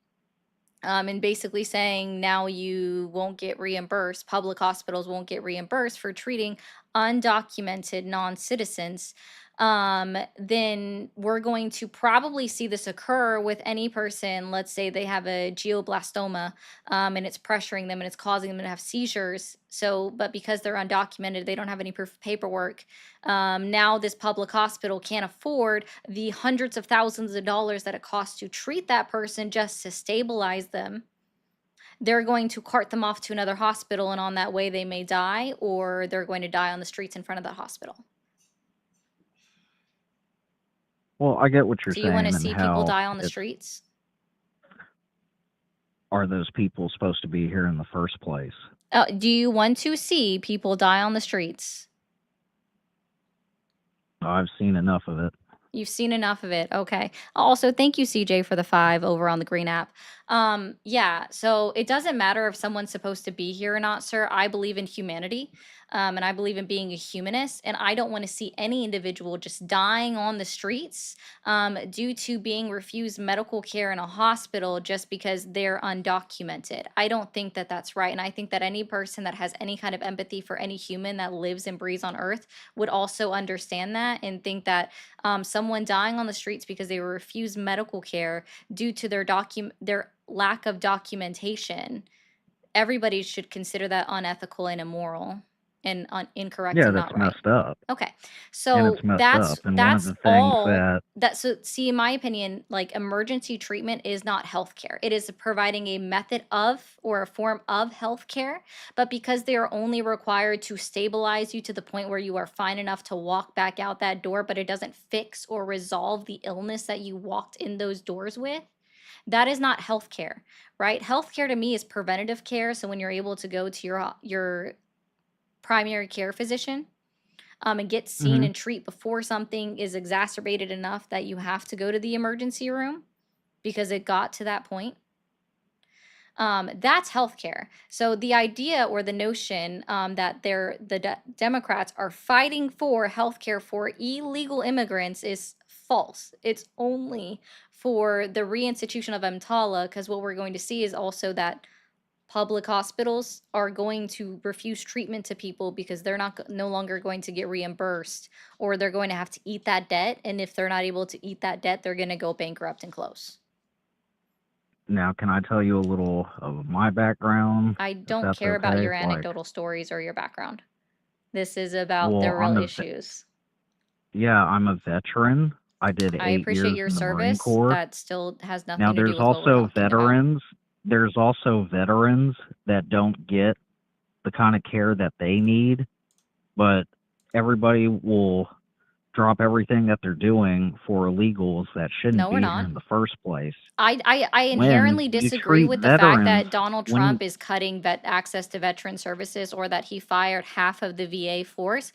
and basically saying now you won't get reimbursed, public hospitals won't get reimbursed for treating undocumented non-citizens, then we're going to probably see this occur with any person. Let's say they have a glioblastoma, and it's pressuring them and it's causing them to have seizures. So, but because they're undocumented, they don't have any proof of paperwork. Now this public hospital can't afford the hundreds of thousands of dollars that it costs to treat that person just to stabilize them. They're going to cart them off to another hospital, and on that way they may die, or they're going to die on the streets in front of that hospital. Well, I get what you're Do you want to saying and see people how die on the it's, streets? are those people supposed to be here in the first place? Do you want to see people die on the streets? I've seen enough of it. You've seen enough of it. Okay. Also, thank you, CJ, for the 5 over on the green app. Yeah, so it doesn't matter if someone's supposed to be here or not, sir. I believe in humanity, and I believe in being a humanist, and I don't want to see any individual just dying on the streets due to being refused medical care in a hospital just because they're undocumented. I don't think that that's right, and I think that any person that has any kind of empathy for any human that lives and breathes on Earth would also understand that and think that someone dying on the streets because they were refused medical care due to their lack of documentation, everybody should consider that unethical and immoral and incorrect Yeah, and not that's right. messed up. Okay. And it's So messed that's up. And one of that's the things all that, that so see in my opinion, like emergency treatment is not healthcare. It is providing a method of or a form of healthcare, but because they are only required to stabilize you to the point where you are fine enough to walk back out that door, but it doesn't fix or resolve the illness that you walked in those doors with, that is not healthcare, right? Healthcare to me is preventative care. So when you're able to go to your primary care physician and get seen hmm and treat before something is exacerbated enough that you have to go to the emergency room because it got to that point. That's healthcare. So the idea or the notion that Democrats are fighting for healthcare for illegal immigrants is false. It's only for the reinstitution of EMTALA, because what we're going to see is also that public hospitals are going to refuse treatment to people because they're no longer going to get reimbursed, or they're going to have to eat that debt, and if they're not able to eat that debt, they're going to go bankrupt and close. now, can I tell you a little of my background, I if don't that's care about okay? your Like, anecdotal stories or your background. This is about the well, real issues. I'm a veteran. I did I 8 appreciate years your in the Marine service. Corps. That still has Now, nothing to do with what we're talking about. there's also veterans that don't get the kind of care that they need, but everybody will drop everything that they're doing for illegals that shouldn't No, we're be here not. in the first place. I When inherently you disagree treat with the fact veterans, that Donald when Trump is cutting access to veteran services, or that he fired half of the VA force,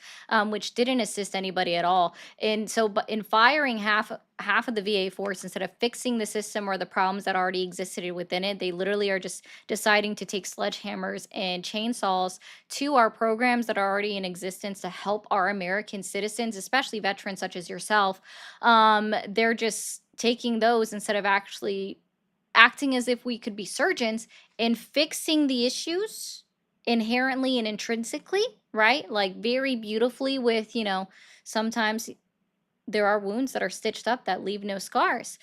which didn't assist anybody at all. And so, but in firing half of the VA force, instead of fixing the system or the problems that already existed within it, they literally are just deciding to take sledgehammers and chainsaws to our programs that are already in existence to help our American citizens, especially veterans such as yourself. They're just taking those instead of actually acting as if we could be surgeons and fixing the issues inherently and intrinsically, right? Like very beautifully with, sometimes there are wounds that are stitched up that leave no scars.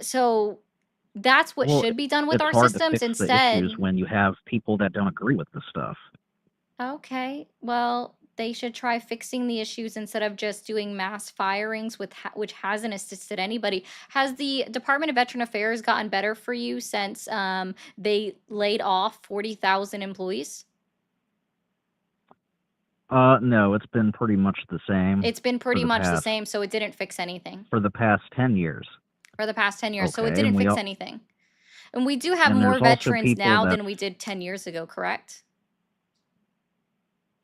So that's what well, should be done with it's our hard to systems fix the issues instead. when you have people that don't agree with the stuff. Okay, well, they should try fixing the issues instead of just doing mass firings which hasn't assisted anybody. Has the Department of Veteran Affairs gotten better for you since they laid off 40,000 employees? No, it's been pretty much the same It's been for pretty the much the past same, so it didn't fix anything 10 years. for the past 10 years. So it Okay, didn't fix anything. And we do have and more there's also veterans people now that, than we did 10 years ago, correct?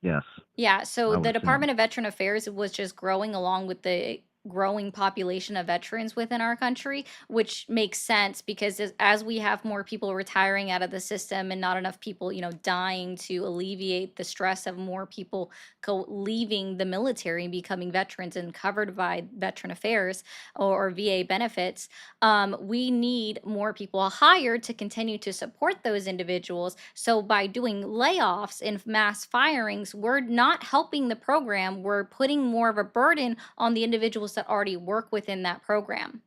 yes, Yeah, so I the would assume. Department of Veteran Affairs was just growing along with the growing population of veterans within our country, which makes sense because as we have more people retiring out of the system and not enough people, dying to alleviate the stress of more people leaving the military and becoming veterans and covered by Veteran Affairs or VA benefits, we need more people hired to continue to support those individuals. So by doing layoffs and mass firings, we're not helping the program. We're putting more of a burden on the individuals that already work within that program.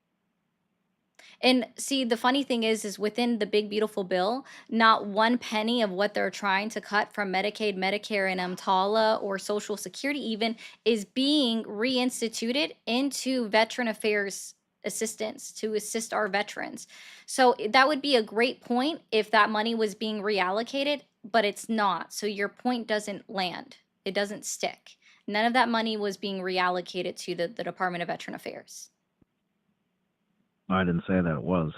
And see, the funny thing is within the big beautiful bill, not one penny of what they're trying to cut from Medicaid, Medicare, and EMTALA or Social Security even is being reinstituted into Veteran Affairs assistance to assist our veterans. So that would be a great point if that money was being reallocated, but it's not. So your point doesn't land. It doesn't stick. None of that money was being reallocated to the Department of Veteran Affairs. I didn't say that it was.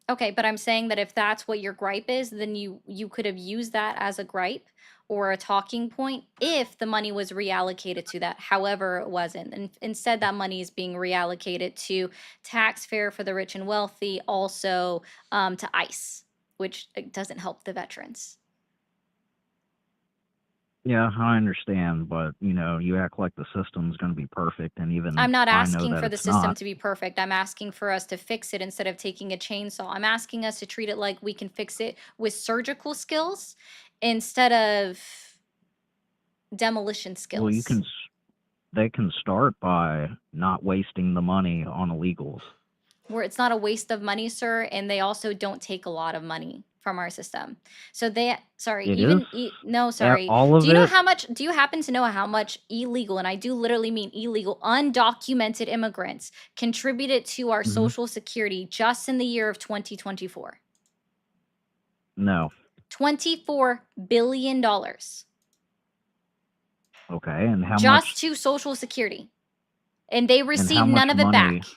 Okay, but I'm saying that if that's what your gripe is, then you could have used that as a gripe or a talking point if the money was reallocated to that. However, it wasn't. And instead, that money is being reallocated to tax fare for the rich and wealthy, also to ICE, which doesn't help the veterans. Yeah, I understand, but you act like the system's going to be perfect, and even I'm not I know asking that for the it's system not. to be perfect. I'm asking for us to fix it instead of taking a chainsaw. I'm asking us to treat it like we can fix it with surgical skills instead of demolition Well, skills. they can start by not wasting the money on illegals. Where it's not a waste of money, sir, and they also don't take a lot of money from our system. So sorry, It is no, sorry. all of it. Do you happen to know how much illegal, and I do literally mean illegal, undocumented immigrants contributed to our Mhm. Social Security just in the year of 2024? No. $24 billion Okay, and how just much? to Social Security. And they And received how much none of it money? back.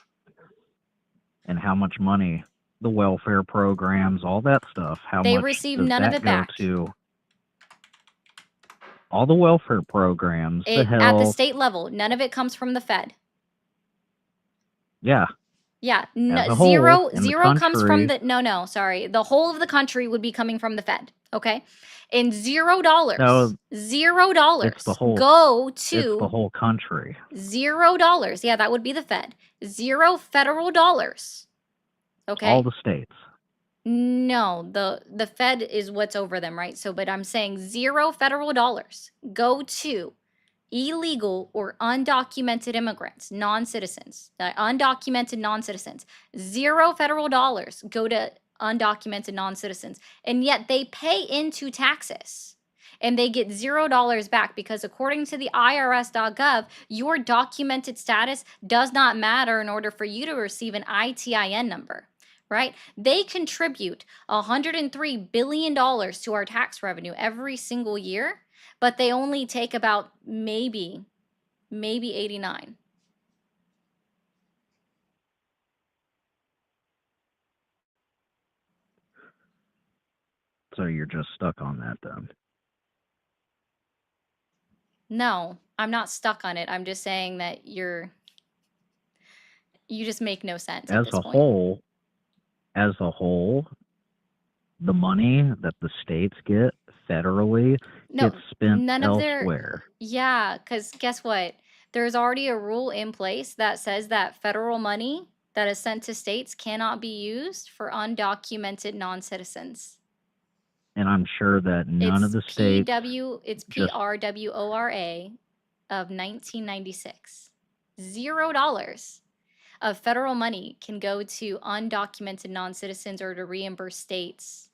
And how much money? The welfare programs, all that stuff. How They much received does none of that it go back. to? All the welfare programs, the At the health. state level, none of it comes from the Fed. Yeah. Yeah, As a zero whole, in the comes from country. no, sorry. The whole of the country would be coming from the Fed, okay? And $0, No, $0 it's the whole. go It's the to whole country. $0. Yeah, that would be the Fed. 0 federal dollars. Okay? All the states. No, the Fed is what's over them, right? So, but I'm saying 0 federal dollars go to illegal or undocumented immigrants, non-citizens, undocumented non-citizens. 0 federal dollars go to undocumented non-citizens, and yet they pay into taxes. And they get $0 back because according to the IRS.gov, your documented status does not matter in order for you to receive an ITIN number, right? They contribute $103 billion to our tax revenue every single year, but they only take about maybe 89. So you're just stuck on that then. No, I'm not stuck on it. I'm just saying that you just make no sense at As this a point. whole, the money that the states get federally No, gets spent none of their elsewhere. Yeah, because guess what? There's already a rule in place that says that federal money that is sent to states cannot be used for undocumented non-citizens. And I'm sure that none of the states it's just PRWORA of 1996. $0 of federal money can go to undocumented non-citizens or to reimburse states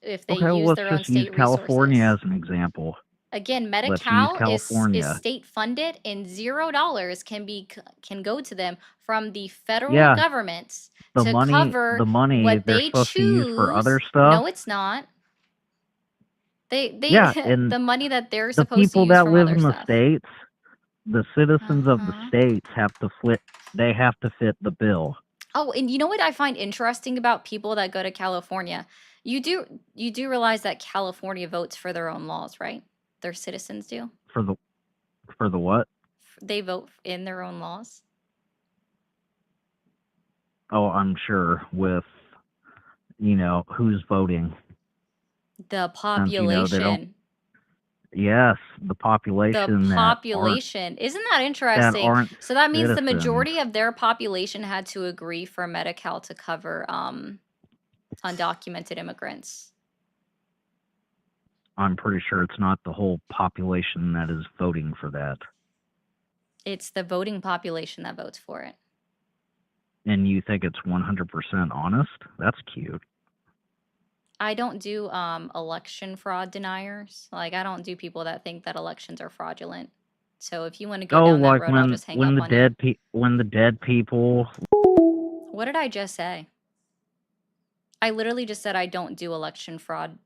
if they okay. Well, use let's their own just use state California resources. as an example. Again, Let's use Medi-Cal is California. state funded, and $0 can go to them from the federal Yeah, government the to money cover the money what they're they supposed to use for other choose. stuff. No, it's not. Yeah, and the money that they're the supposed to people use that from live other in the stuff. states, the citizens of the Uh-huh. states have to they have to fit the bill. Oh, and you know what I find interesting about people that go to California? You do realize that California votes for their own laws, right? Their citizens do. For the what? They vote in their own laws. Oh, I'm sure with, who's voting. The Since, they don't, population. yes, the The population population. Isn't that that interesting? aren't So that means the citizens. majority of their population had to agree for Medi-Cal to cover undocumented immigrants. I'm pretty sure it's not the whole population that is voting for that. It's the voting population that votes for it. And you think it's 100% honest? That's cute. I don't do election fraud deniers. Like I don't do people that think that elections are fraudulent. So if you want to go Oh, down that like road, I'll just hang up on you. when the dead people. What did I just say? I literally just said I don't do election fraud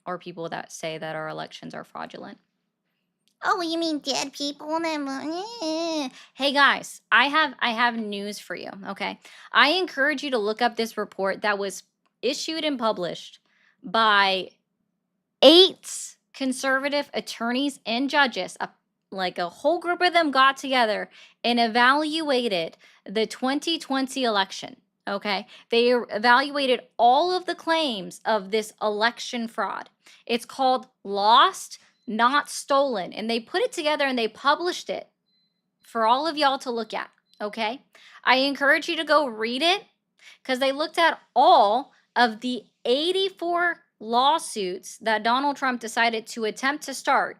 or people that say that our elections are fraudulent. Oh, you mean dead people? Hey guys, I have news for you, okay? I encourage you to look up this report that was issued and published by 8 conservative attorneys and judges. Like a whole group of them got together and evaluated the 2020 election. Okay. They evaluated all of the claims of this election fraud. It's called Lost, Not Stolen. And they put it together and they published it for all of y'all to look at. Okay. I encourage you to go read it because they looked at all of the 84 lawsuits that Donald Trump decided to attempt to start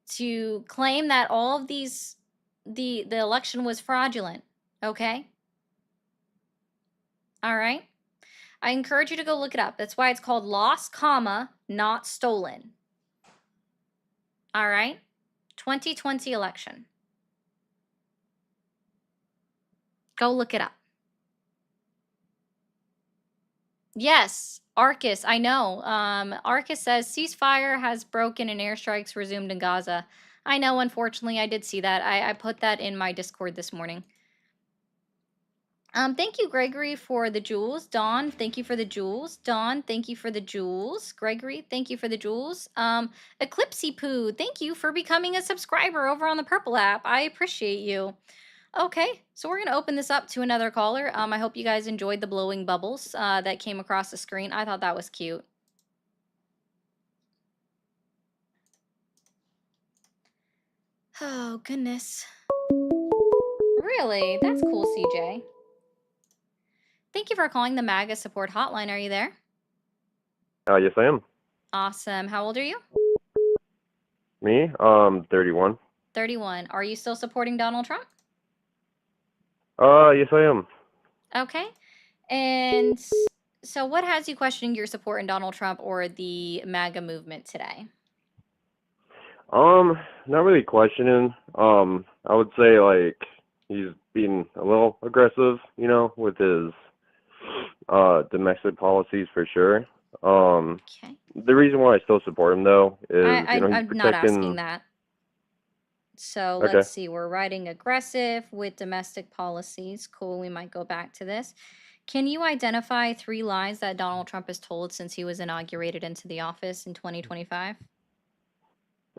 to claim that all of these the election was fraudulent. Okay? All right? I encourage you to go look it up. That's why it's called Lost, Not Stolen. All right? 2020 election. Go look it up. Yes, Arcus, I know. Arcus says ceasefire has broken and airstrikes resumed in Gaza. I know, unfortunately, I did see that. I put that in my Discord this morning. Thank you, Gregory, for the jewels. Dawn, thank you for the jewels. Dawn, thank you for the jewels. Gregory, thank you for the jewels. Eclipsey Poo, thank you for becoming a subscriber over on the Purple app. I appreciate you. Okay, so we're gonna open this up to another caller. I hope you guys enjoyed the blowing bubbles that came across the screen. I thought that was cute. Oh, goodness. Really? That's cool, CJ. Thank you for calling the MAGA support hotline. Are you there? Yes, I am. Awesome. How old are you? Me? 31. 31. Are you still supporting Donald Trump? Yes, I am. Okay. And so what has you questioning your support in Donald Trump or the MAGA movement today? Not really questioning. I would say, like, he's being a little aggressive, with his, domestic policies for sure. Okay. The reason why I still support him, though, is, he's I'm not asking protecting... that. So Okay. let's see. We're writing aggressive with domestic policies. Cool. We might go back to this. Can you identify 3 lies that Donald Trump has told since he was inaugurated into the office in 2025?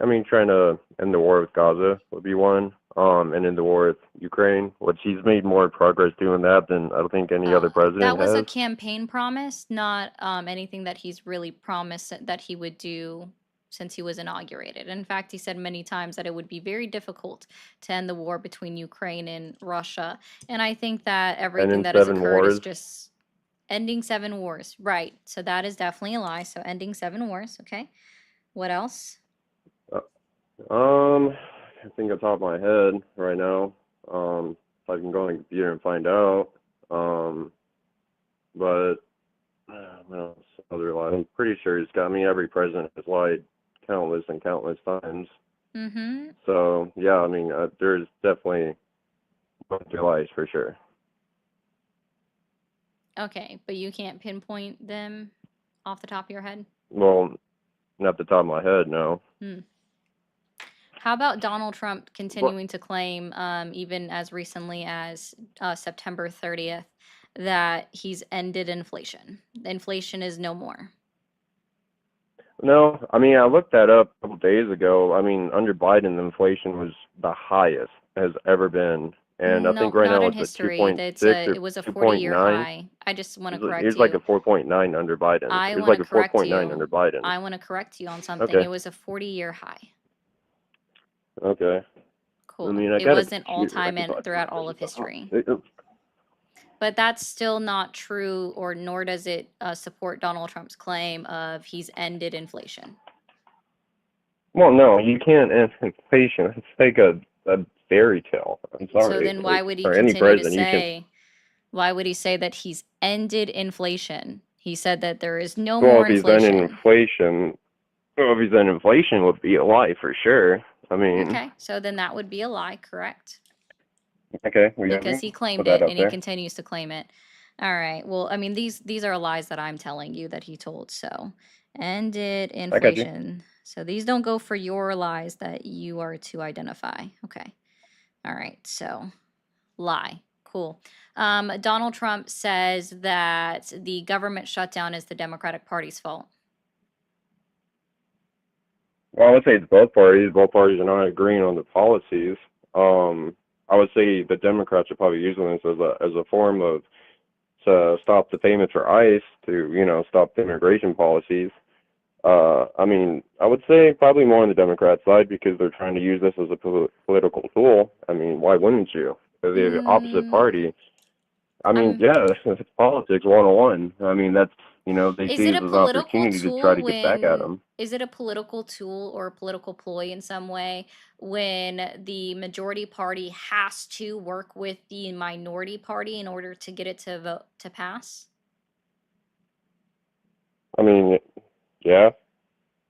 I mean, trying to end the war with Gaza would be one, and end the war with Ukraine, which he's made more progress doing that than I don't think any other president That was a has. campaign promise, not anything that he's really promised that he would do since he was inaugurated. In fact, he said many times that it would be very difficult to end the war between Ukraine and Russia. And I think that everything Ending that has 7 occurred is wars. just ending 7 wars. Right. So that is definitely a lie. So ending 7 wars. Okay. What else? I think on top of my head right now. If I can go on the computer and find out. But what else? Other lies. I'm pretty sure he's got. I mean, every president has lied countless and countless times. Mm-hmm. So yeah, I mean, there's definitely lies for sure. Okay, but you can't pinpoint them off the top of your head? Well, off the top of my head, no. How about Donald Trump But continuing to claim, even as recently as September 30th, that he's ended inflation? Inflation is no more. no, I mean, I looked that up a couple days ago. I mean, under Biden, inflation was the highest it has ever been, and I No, think right not now in it's at history. 2.6 or It was a 40-year 2.9. high. I just want to It correct was like you. a 4.9 under Biden. I It was want like to a correct 4.9 you. under Biden. I want to correct you on something. Okay, It was a 40-year high. okay. I Cool. mean, I It got a wasn't all computer. I time can and talk to throughout it all right of now. history. But that's still not true, or nor does it support Donald Trump's claim of he's ended inflation. Well, no, you can't end inflation. It's like a fairy tale. I'm So sorry. then why would he For any continue to president, you can. say, why would he say that he's ended inflation? He said that there is no Well, more if he's ending inflation. inflation, well, if he's ending inflation, would be a lie for sure. I mean, Okay, so then that would be a lie, correct? okay, we Because he put claimed that it up and he there. continues to claim it. All right. Well, I mean, these are lies that I'm telling you that he told. So, ended I got you. inflation. So these don't go for your lies that you are to identify. Okay. All right. So, lie. Cool. Donald Trump says that the government shutdown is the Democratic Party's fault. Well, I would say it's both parties. Both parties are not agreeing on the policies. I would say the Democrats are probably using this as a form of to stop the payments for ICE, to stop the immigration policies. I mean, I would say probably more on the Democrat side because they're trying to use this as a political tool. I mean, why wouldn't you? They're the opposite party. I mean, I'm yeah, it's politics 101. I mean, that's they Is see it it a as an political opportunity to try tool to get back at when them. is it a political tool or a political ploy in some way when the majority party has to work with the minority party in order to get it to vote to pass? I mean, yeah,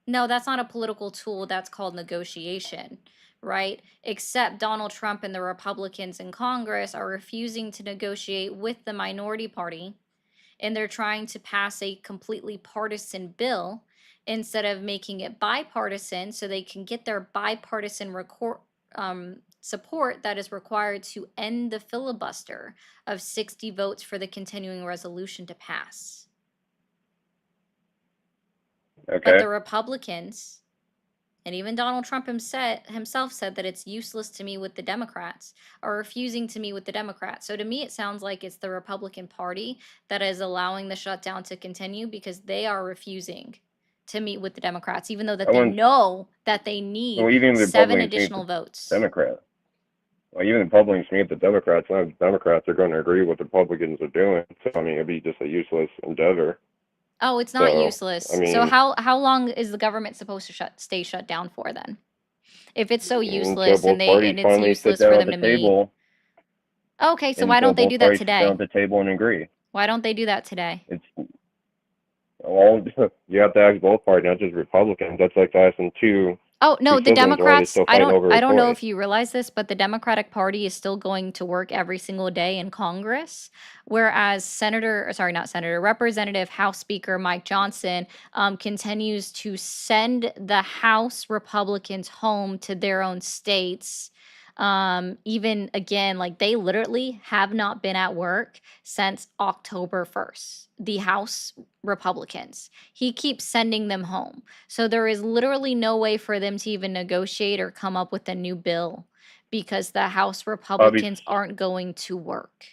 No, that's not a political tool. That's called negotiation, right? Except Donald Trump and the Republicans in Congress are refusing to negotiate with the minority party, and they're trying to pass a completely partisan bill instead of making it bipartisan so they can get their bipartisan support that is required to end the filibuster of 60 votes for the continuing resolution to pass. But okay. the Republicans, and even Donald Trump himself said that it's useless to meet with the Democrats, or refusing to meet with the Democrats. So to me, it sounds like it's the Republican Party that is allowing the shutdown to continue because they are refusing to meet with the Democrats, even though that I they wouldn't. know that they Well, need even the 7 Republicans meet additional the votes. Democrats. Well, even the Republicans meet the Democrats. Now the Democrats are going to agree with what the Republicans are doing. So I mean, it'd be just a useless endeavor. Oh, it's not So I useless. So mean, how long is the government supposed to stay shut down for then? If it's so until useless and both parties it's finally sit useless down for at them the to meet. table, Okay, so why until don't they both do that parties sit down today? at the table and agree. Why don't they do that today? It's all you have to ask both parties, not just Republicans. That's like asking two Oh, no, the siblings why they Democrats, still fighting over I a don't know toy. if you realize this, but the Democratic Party is still going to work every single day in Congress, whereas Representative House Speaker Mike Johnson continues to send the House Republicans home to their own states. Even again, like they literally have not been at work since October 1st. The House Republicans. He keeps sending them home. So there is literally no way for them to even negotiate or come up with a new bill because the House Probably, Republicans aren't going to work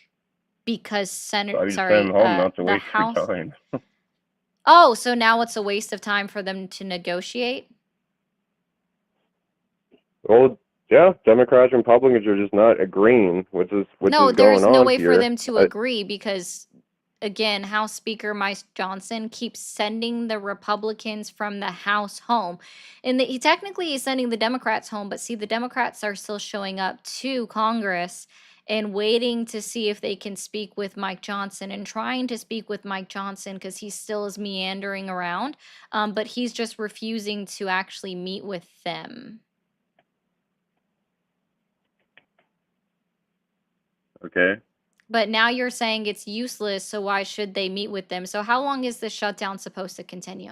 because probably just send them home, not to the waste your House. time. Oh, so now it's a waste of time for them to negotiate? Well, yeah, Democrats and Republicans are just not agreeing with this, which No, is going there's no on way for here. them to agree because again, House Speaker Mike Johnson keeps sending the Republicans from the House home. And he technically is sending the Democrats home, but see, the Democrats are still showing up to Congress and waiting to see if they can speak with Mike Johnson and trying to speak with Mike Johnson because he still is meandering around. But he's just refusing to actually meet with them. Okay. But now you're saying it's useless, so why should they meet with them? So how long is the shutdown supposed to continue?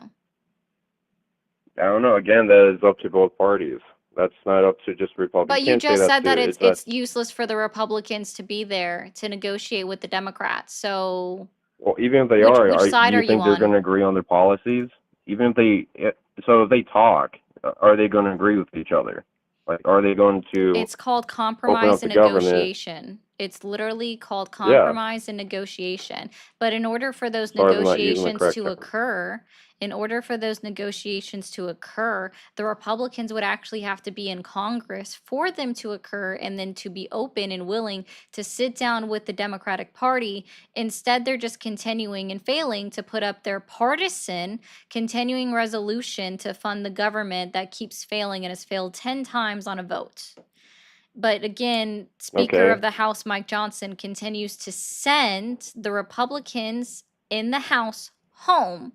I don't know. Again, that is up to both parties. That's not up to just Republicans. But You you can't say just that said that to it's useless for the Republicans to be there to negotiate with the Democrats. So well, even if they which are, do side are you you think they're going on? to agree on their policies? Even if so if they talk, are they going to agree with each other? Like, are they going to It's called open compromise up the and government? negotiation. It's literally called Yeah, compromise and negotiation. But in order for those sorry if I'm not using the negotiations correct to term. occur, the Republicans would actually have to be in Congress for them to occur and then to be open and willing to sit down with the Democratic Party. Instead, they're just continuing and failing to put up their partisan continuing resolution to fund the government that keeps failing and has failed 10 times on a vote. But again, Speaker Okay. of the House Mike Johnson continues to send the Republicans in the House home,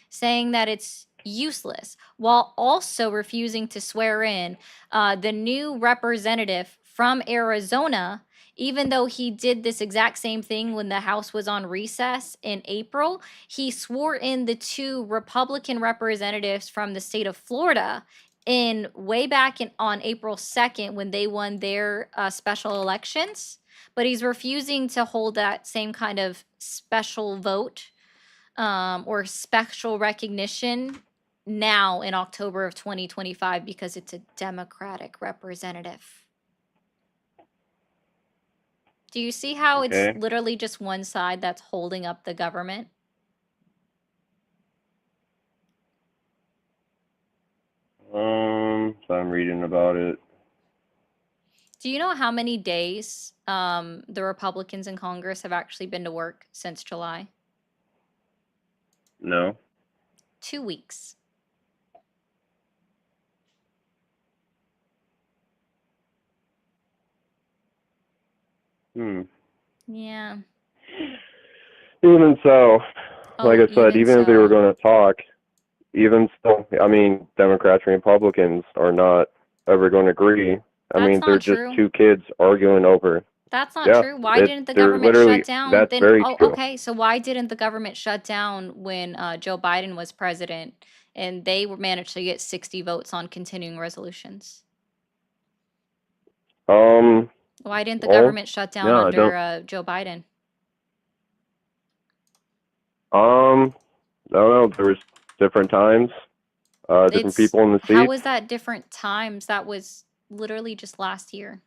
saying that it's useless, while also refusing to swear in the new representative from Arizona, even though he did this exact same thing when the House was on recess in April. He swore in the two Republican representatives from the state of Florida in way back on April 2nd when they won their special elections, but he's refusing to hold that same kind of special vote or special recognition now in October of 2025 because it's a Democratic representative. Do you see how it's Okay. literally just one side that's holding up the government? So I'm reading about it. Do you know how many days the Republicans in Congress have actually been to work since July? No. 2 weeks. Yeah. Even so, like Oh, I said, even even if they were so. going to talk, even still, I mean, Democrats and Republicans are not ever going to agree. I That's mean, they're not just true. two kids arguing over. That's not Yeah, true. Why didn't the they're government literally, shut down? that's Then, very oh, true. okay. So why didn't the government shut down when Joe Biden was president and they managed to get 60 votes on continuing resolutions? Why didn't the Well, government shut down yeah, I don't, under Joe Biden? I don't know, there was different times, different people in the How seats. was that different times? That was literally just last year.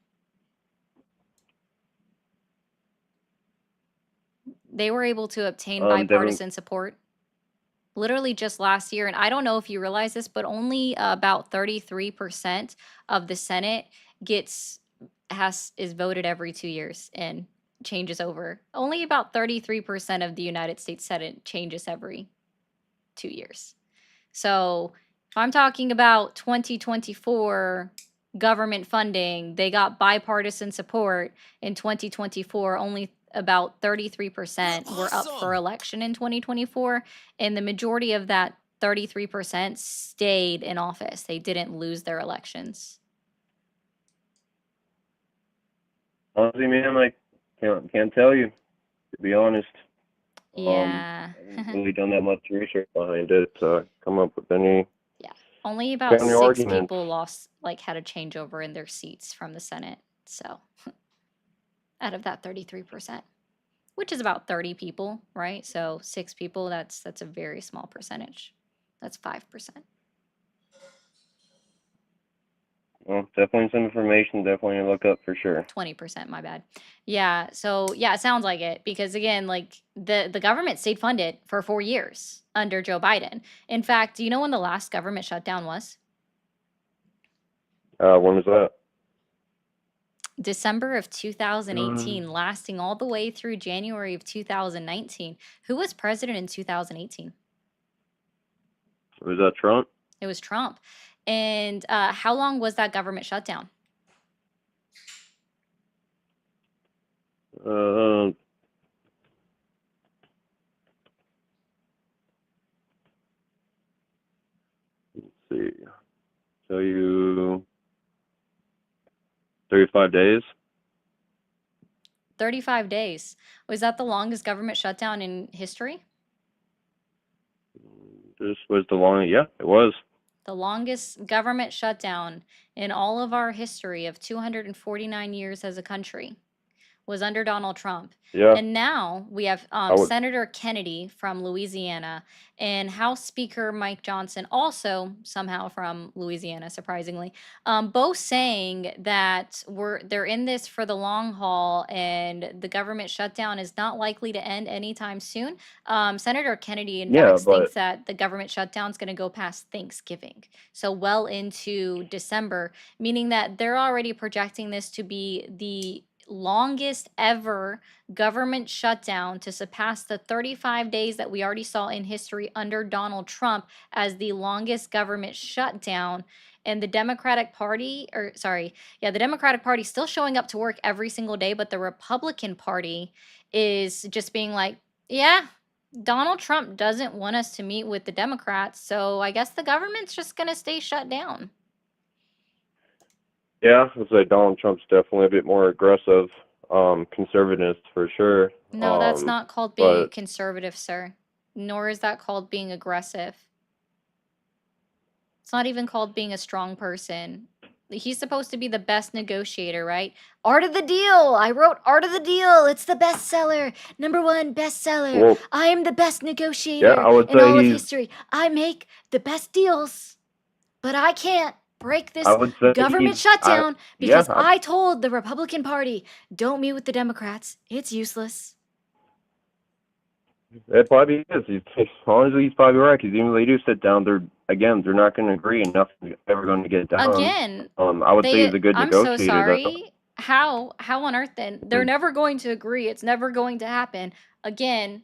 They were able to obtain Different, bipartisan support literally just last year. And I don't know if you realize this, but only about 33% of the Senate is voted every 2 years and changes over. Only about 33% of the United States Senate changes every 2 years. So if I'm talking about 2024 government funding, they got bipartisan support in 2024. Only about 33% were up for election in 2024. And the majority of that 33% stayed in office. They didn't lose their elections. Honestly, man, I can't tell you, to be honest. Yeah. I haven't really done that much research behind it to come up with any Yeah. Only about family 6 arguments. people had a changeover in their seats from the Senate. So out of that 33%. Which is about 30 people, right? So 6 people, that's a very small percentage. That's 5%. Well, definitely some information, definitely look up for sure. 20%, my bad. Yeah, so yeah, it sounds like it because again, like the government stayed funded for 4 years under Joe Biden. In fact, do you know when the last government shutdown was? When was that? December of 2018, lasting all the way through January of 2019. Who was president in 2018? Was that Trump? It was Trump. And how long was that government shutdown? Let's see. Tell you 35 days. 35 days. Was that the longest government shutdown in history? This was the long, yeah, it was. The longest government shutdown in all of our history of 249 years as a country was under Donald Trump. Yeah, And now we have I would. Senator Kennedy from Louisiana and House Speaker Mike Johnson, also somehow from Louisiana, surprisingly, both saying that they're in this for the long haul and the government shutdown is not likely to end anytime soon. Senator Kennedy, in Yeah, fact, but thinks that the government shutdown is going to go past Thanksgiving, so well into December, meaning that they're already projecting this to be the longest ever government shutdown to surpass the 35 days that we already saw in history under Donald Trump as the longest government shutdown. And the Democratic Party, or sorry, yeah, the Democratic Party still showing up to work every single day, but the Republican Party is just being like, yeah, Donald Trump doesn't want us to meet with the Democrats, so I guess the government's just going to stay shut down. yeah, I'd say Donald Trump's definitely a bit more aggressive, conservative for sure. No, that's not called being a But conservative, sir. Nor is that called being aggressive. It's not even called being a strong person. He's supposed to be the best negotiator, right? Art of the Deal. I wrote Art of the Deal. It's the bestseller. #1 bestseller. well, I am the best yeah, negotiator I would in all say of he's. history. I make the best deals, but I can't break I this would say government he's. I shutdown yeah, because I told the Republican Party, don't meet with the Democrats. It's useless. it probably is. Honestly, he's probably right. Because even if they do sit down, they're not going to agree, and nothing's ever going to get done. Again, I would say he's a good I'm so negotiator, though. sorry. How on earth then? They're never going to agree. It's never going to happen. Again,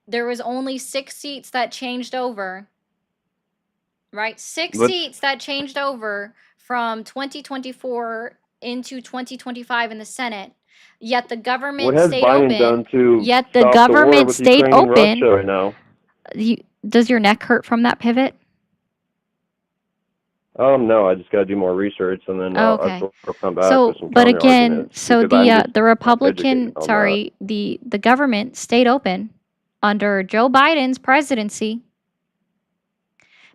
there was only 6 seats that changed over, right? 6 But seats that changed over from 2024 into 2025 in the Senate. Yet the what government has stayed Biden done open. to Yet the stop the war government with stayed Ukraine and open. Russia right now? Does your neck hurt from that pivot? No, I just got to do more research, and then Oh, I okay. sort of come back So, with some but counter again, arguments so because I'm just the not educated Republican, on that. sorry, the government stayed open under Joe Biden's presidency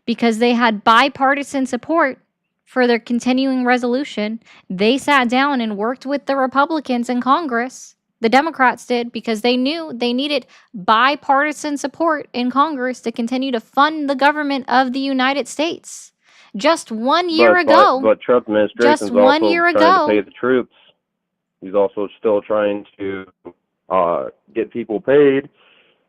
because they had bipartisan support for their continuing resolution. They sat down and worked with the Republicans in Congress. The Democrats did because they knew they needed bipartisan support in Congress to continue to fund the government of the United States. Just 1 year ago, But Trump just administration's 1 also year trying to pay ago, the troops. He's also still trying to get people paid.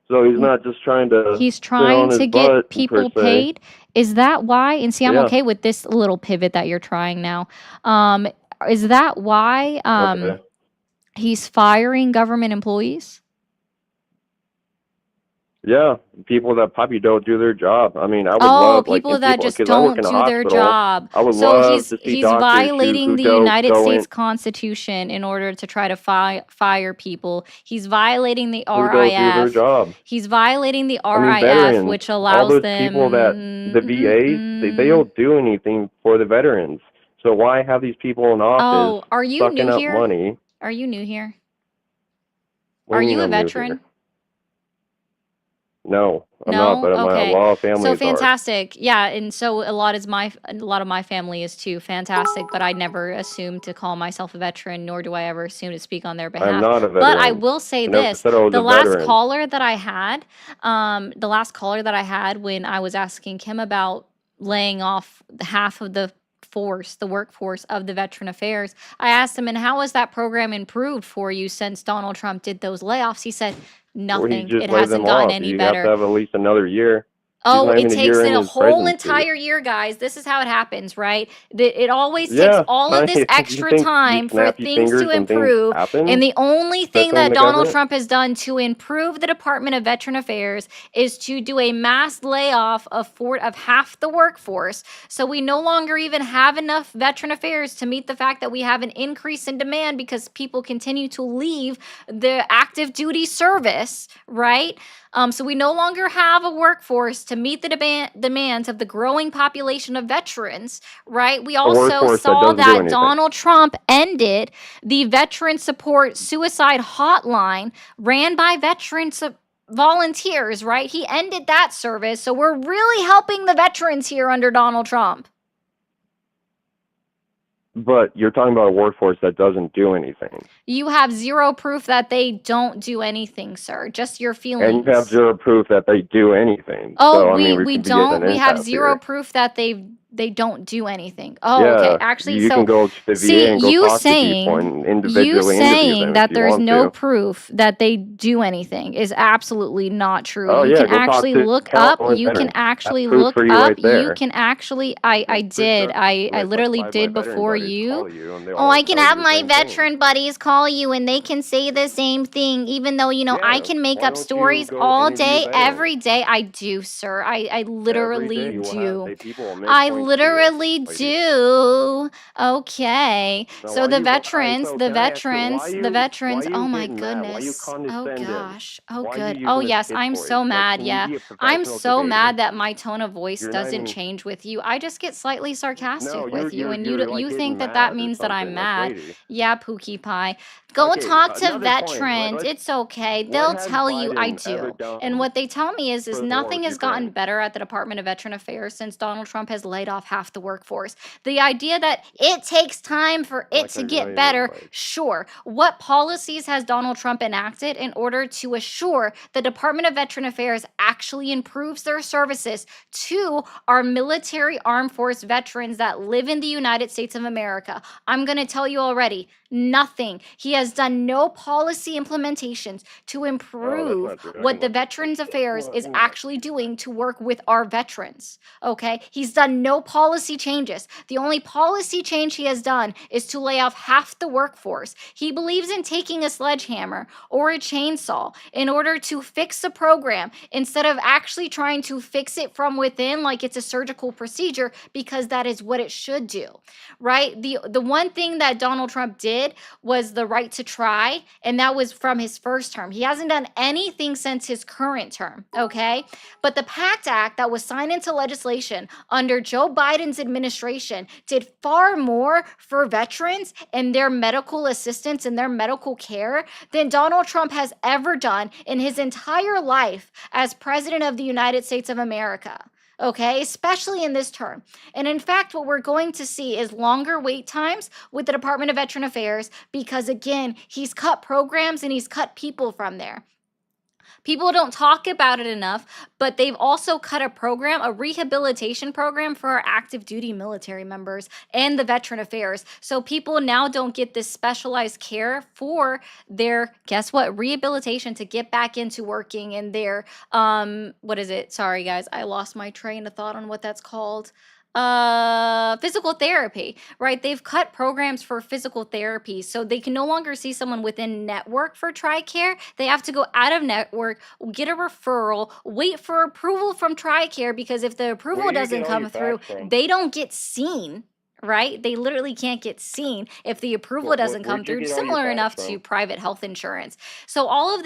So he's not just trying to he's sit on trying his to get butt per people se. paid. Is that why? And see, I'm Yeah. okay with this little pivot that you're trying now. Is that why Okay. he's firing government employees? Yeah, people that probably don't do their job. I mean, I would Oh, love like people if that people just because I work don't in a do their hospital. job. I would So love to see he's doctors violating who the don't United go in States Constitution in order to try to fire people. He's violating the who don't do their RIF. job. He's violating the I mean, RIF, veterans, which all allows those them. people that the VAs, they don't do anything for the veterans. So why have these people in office Oh, are you sucking new up here? money? Are you new here? What Are do you you mean a I'm new here? veteran? No, I'm not, No? but a Okay. lot of So families are. fantastic. Yeah, and so a lot of my family is too. Fantastic, but I never assume to call myself a veteran, nor do I ever assume to speak on their I'm behalf. not a But I veteran. will say I never this, said I was the a last veteran. caller that I had, when I was asking him about laying off half of the workforce of the Veteran Affairs, I asked him, and how has that program improved for you since Donald Trump did those layoffs? He said, Well, he nothing. just It laid hasn't them gotten off. any You have to better. have at least another year. He's Oh, not it even a takes year it in a his whole presidency. entire year, guys. This is how it happens, right? It always takes Yeah, all of this you extra think you time for snap your things fingers to and things improve. happen, And the only thing especially in that the Donald government? Trump has done to improve the Department of Veteran Affairs is to do a mass layoff of half the workforce. So we no longer even have enough Veteran Affairs to meet the fact that we have an increase in demand because people continue to leave the active duty service, right? So we no longer have a workforce to meet the demands of the growing population of veterans, right? We A also workforce that saw doesn't do that anything. Donald Trump ended the Veteran Support Suicide Hotline ran by volunteers, right? He ended that service. So we're really helping the veterans here under Donald Trump. But you're talking about a workforce that doesn't do anything. You have zero proof that they don't do anything, sir. Just your And you have feelings. zero proof that they do anything. Oh, So, I mean, we could be getting don't. an We have impasse zero here. proof that they don't do anything. Oh, okay. Yeah, Actually, you can so go to the VA see, and go talk to people and individually interview them if that you there's want no to. proof that they do anything is absolutely not true. Oh You yeah, can go talk actually to look up. countless You can veterans. actually That's proof look for you up. right You there. can actually. I That's proof did. I unless, like, literally 5 of my did veteran before buddies you. call you and they Oh, all I can tell you have the my same thing. veteran buddies call you and they can say the same thing, even though, you know, I Yeah, can make why up don't you stories go all interview day, veterans? every day. I do, sir. I Every literally day you will do. have people will make I points to you, literally lady. do. Okay. Now, So why the you? veterans, So the can I ask you, veterans. why Oh you my getting mad? Why you goodness. Oh condescending? gosh. Oh Why you good. using Oh this yes, kid I'm voice? so Like, mad. can you Yeah. be a I'm professional so debater? mad that my tone of voice You're not doesn't even. change with you. I just get slightly No, sarcastic with you, and you're like you getting think that that mad or means that I'm something. Like, mad. lady. Yeah, Pookie Pie. Go Okay, talk to another point. veterans. It's okay. What They'll has tell you I Biden ever do. done And what they tell me is for the war nothing with has gotten Ukraine? better at the Department of Veteran Affairs since Donald Trump has laid off half the workforce. The idea that it takes time for Why? it to 'Cause you're not get even better, like. sure. What policies has Donald Trump enacted in order to assure the Department of Veteran Affairs actually improves their services to our military armed force veterans that live in the United States of America? I'm going to tell you already, nothing. He has done no policy implementations to Oh, that's improve not true. I what can the look. Veterans Affairs Well, is you know. actually doing to work with our veterans. Okay? He's done no policy changes. The only policy change he has done is to lay off half the workforce. He believes in taking a sledgehammer or a chainsaw in order to fix a program instead of actually trying to fix it from within like it's a surgical procedure, because that is what it should do. Right? The one thing that Donald Trump did was the right to try, and that was from his first term. He hasn't done anything since his current term, okay? But the PACT Act that was signed into legislation under Joe Biden's administration did far more for veterans and their medical assistance and their medical care than Donald Trump has ever done in his entire life as president of the United States of America. Okay, especially in this term. And in fact, what we're going to see is longer wait times with the Department of Veteran Affairs because, again, he's cut programs and he's cut people from there. People don't talk about it enough, but they've also cut a program, a rehabilitation program for our active duty military members and the Veteran Affairs. So people now don't get this specialized care for their, guess what, rehabilitation to get back into working and their, what is it? Sorry, guys, I lost my train of thought on what that's called. Physical therapy, right? They've cut programs for physical therapy, so they can no longer see someone within network for TRICARE. They have to go out of network, get a referral, wait for approval from TRICARE, because if the approval Where do you doesn't get all come your through, facts from? they don't get seen. Right? They literally can't get seen if the approval doesn't come Where'd you through, get all your similar facts enough from? to private health insurance. So all of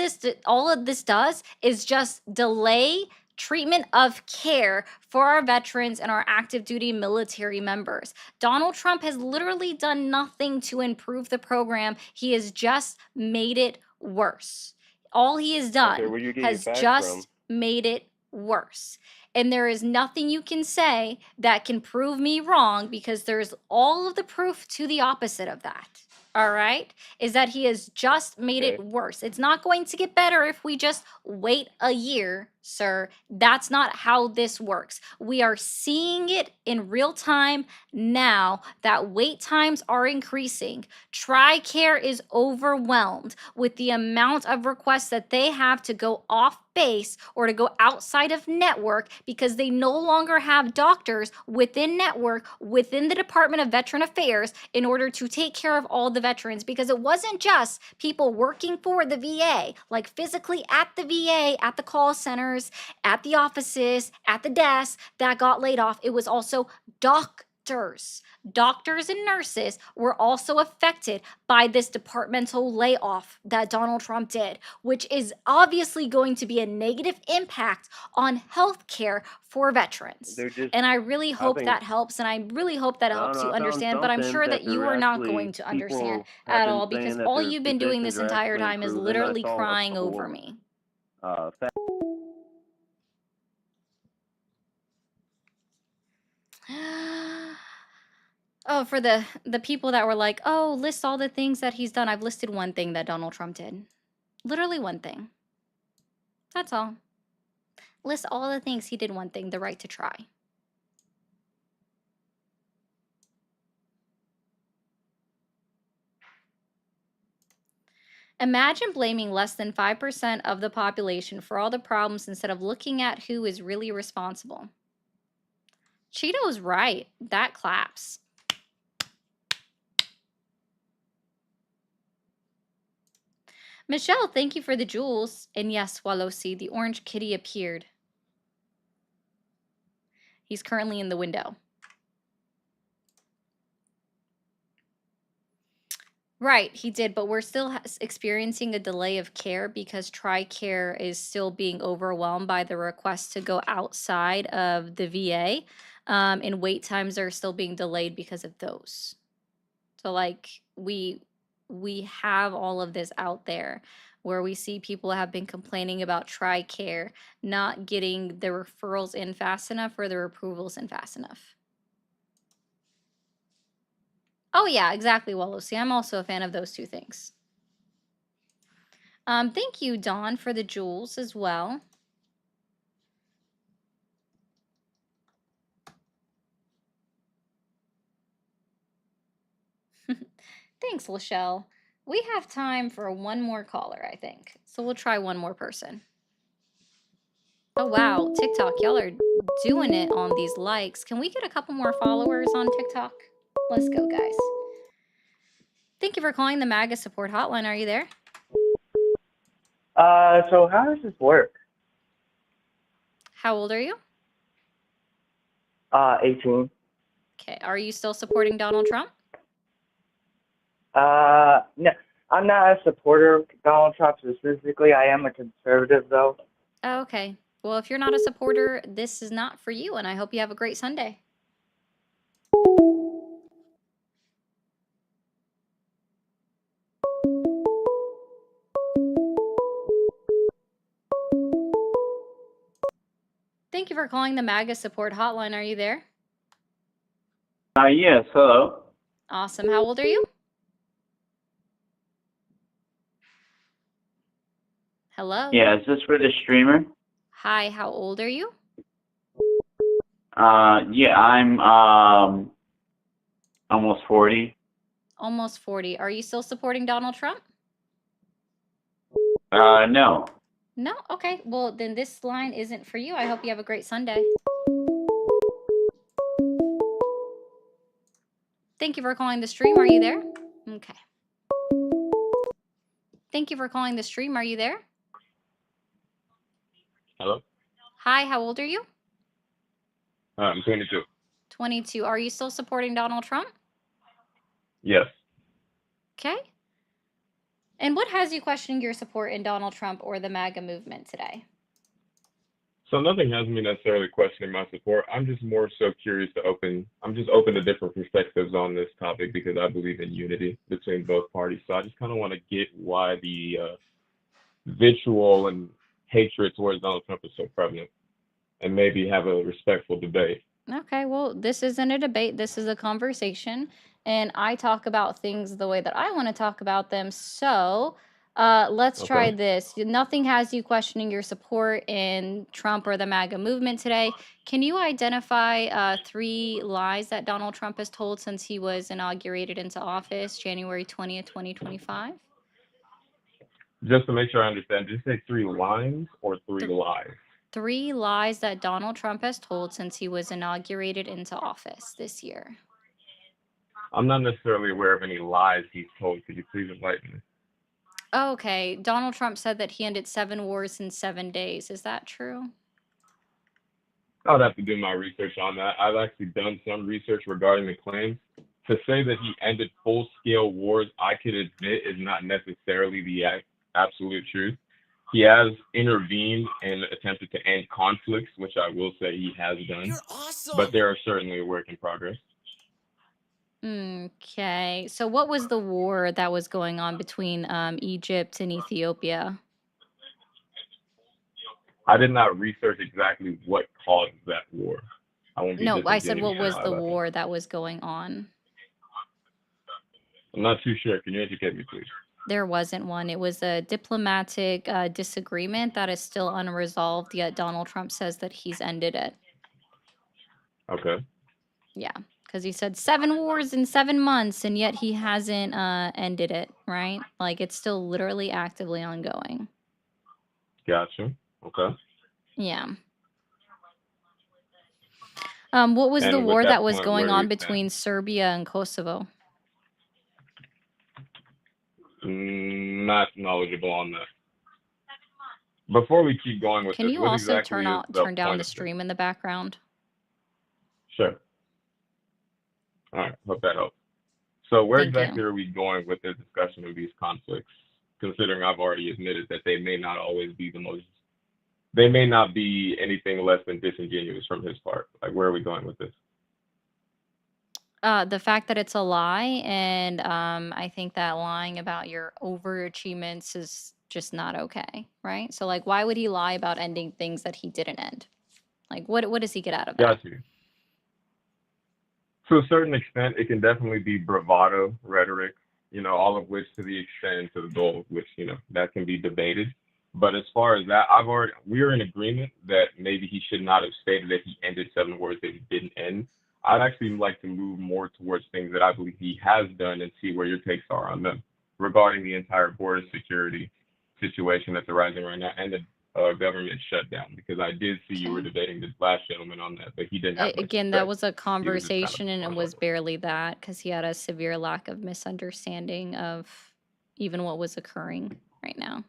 this does is just delay treatment of care for our veterans and our active duty military members. Donald Trump has literally done nothing to improve the program. He has just made it worse. All he has Okay, done where do you get your has facts just from? made it worse. And there is nothing you can say that can prove me wrong, because there's all of the proof to the opposite of that. All right? Is that he has just made Okay. it worse. It's not going to get better if we just wait a year, sir. That's not how this works. We are seeing it in real time now that wait times are increasing. TRICARE is overwhelmed with the amount of requests that they have to go off base or to go outside of network, because they no longer have doctors within network, within the Department of Veteran Affairs, in order to take care of all the veterans. Because it wasn't just people working for the VA, like physically at the VA, at the call centers, at the offices, at the desk, that got laid off. It was also doctors. Doctors and nurses were also affected by this departmental layoff that Donald Trump did, which is obviously going to be a negative impact on healthcare for veterans. They're just. And I really I hope think. that helps, and I really hope that I don't helps know. you I found understand, but I'm something sure that that you they're are not actually going to understand people have at been all, because saying that all their you've been doing positions this are entire actually time is improved, and I literally saw a crying couple over me. facts Oh, for the people that were like, "Oh, list all the things that he's done." I've listed one thing that Donald Trump did. Literally one thing. That's all. List all the things he did. One thing, the right to try. Imagine blaming less than 5% of the population for all the problems instead of looking at who is really responsible. Cheeto's right. That claps. Michelle, thank you for the jewels. And yes, Walosi, the orange kitty appeared. He's currently in the window. Right, he did, but we're still experiencing a delay of care because TRICARE is still being overwhelmed by the request to go outside of the VA, and wait times are still being delayed because of those. So, like, we have all of this out there where we see people have been complaining about TRICARE not getting the referrals in fast enough or their approvals in fast enough. Oh yeah, exactly, Walosi. I'm also a fan of those two things. Thank you, Dawn, for the jewels as well. Thanks, Lachelle. We have time for one more caller, I think. So we'll try one more person. Oh, wow. TikTok, y'all are doing it on these likes. Can we get a couple more followers on TikTok? Let's go, guys. Thank you for calling the MAGA support hotline. Are you there? So how does this work? How old are you? 18. Okay. Are you still supporting Donald Trump? No, I'm not a supporter of Donald Trump specifically. I am a conservative, though. Oh, okay. Well, if you're not a supporter, this is not for you, and I hope you have a great Sunday. Thank you for calling the MAGA support hotline. Are you there? Yes, hello. Awesome. How old are you? Hello? Yeah, is this for the streamer? Hi, how old are you? Yeah, I'm almost 40. Almost 40. Are you still supporting Donald Trump? No. No? Okay. Well, then this line isn't for you. I hope you have a great Sunday. Thank you for calling the stream. Are you there? Okay. Thank you for calling the stream. Are you there? Hello? Hi, how old are you? I'm 22. 22. Are you still supporting Donald Trump? Yes. Okay. And what has you questioning your support in Donald Trump or the MAGA movement today? So nothing has me necessarily questioning my support. I'm just more so curious I'm just open to different perspectives on this topic because I believe in unity between both parties. So I just kind of want to get why the vitriol and hatred towards Donald Trump is so prevalent and maybe have a respectful debate. Okay, well, this isn't a debate. This is a conversation. And I talk about things the way that I want to talk about them. So let's try Okay. this. Nothing has you questioning your support in Trump or the MAGA movement today. Can you identify 3 lies that Donald Trump has told since he was inaugurated into office January 20th, 2025? Just to make sure I understand, did you say 3 lines or 3 lies? 3 lies that Donald Trump has told since he was inaugurated into office this year. I'm not necessarily aware of any lies he's told. Could you please enlighten me? Okay, Donald Trump said that he ended 7 wars in 7 days. Is that true? I would have to do my research on that. I've actually done some research regarding the claims. To say that he ended full-scale wars, I could admit, is not necessarily the absolute truth. He has intervened and attempted to end conflicts, which I will say he has done. You're awesome. But they are certainly a work in progress. Okay, so what was the war that was going on between Egypt and Ethiopia? I did not research exactly what caused that war. I won't be No, I said what disingenuous in was my the level. war that was going on? I'm not too sure. Can you educate me, please? There wasn't one. It was a diplomatic disagreement that is still unresolved, yet Donald Trump says that he's ended it. Okay. Yeah, because he said 7 wars in 7 months, and yet he hasn't ended it, right? Like, it's still literally actively ongoing. Gotcha. Okay. Yeah. What was the And with war that that was point, where going do we on stand? between Serbia and Kosovo? Not knowledgeable on that. Before we keep going with Can this, you what also exactly is the turn down point the of this? stream in the background? Sure. All right. Hope that helps. So where Thank exactly you. are we going with the discussion of these conflicts? Considering I've already admitted that they may not always be they may not be anything less than disingenuous from his part. Like, where are we going with this? The fact that it's a lie, and I think that lying about your overachievements is just not okay, right? So, like, why would he lie about ending things that he didn't end? Like, what does he get out of that? Got you. To a certain extent, it can definitely be bravado rhetoric, all of which to the extent and to the goal of which, that can be debated. But as far as that, we're in agreement that maybe he should not have stated that he ended 7 wars that he didn't end. I'd actually like to move more towards things that I believe he has done and see where your takes are on them regarding the entire border security situation that's arising right now and the government shutdown, because I did see you were Okay. debating this last gentleman on that, but he didn't have much to Again, say. that was a He was just kind of conversation, and it was barely that because he had a severe lack of misunderstanding of even what was occurring right now.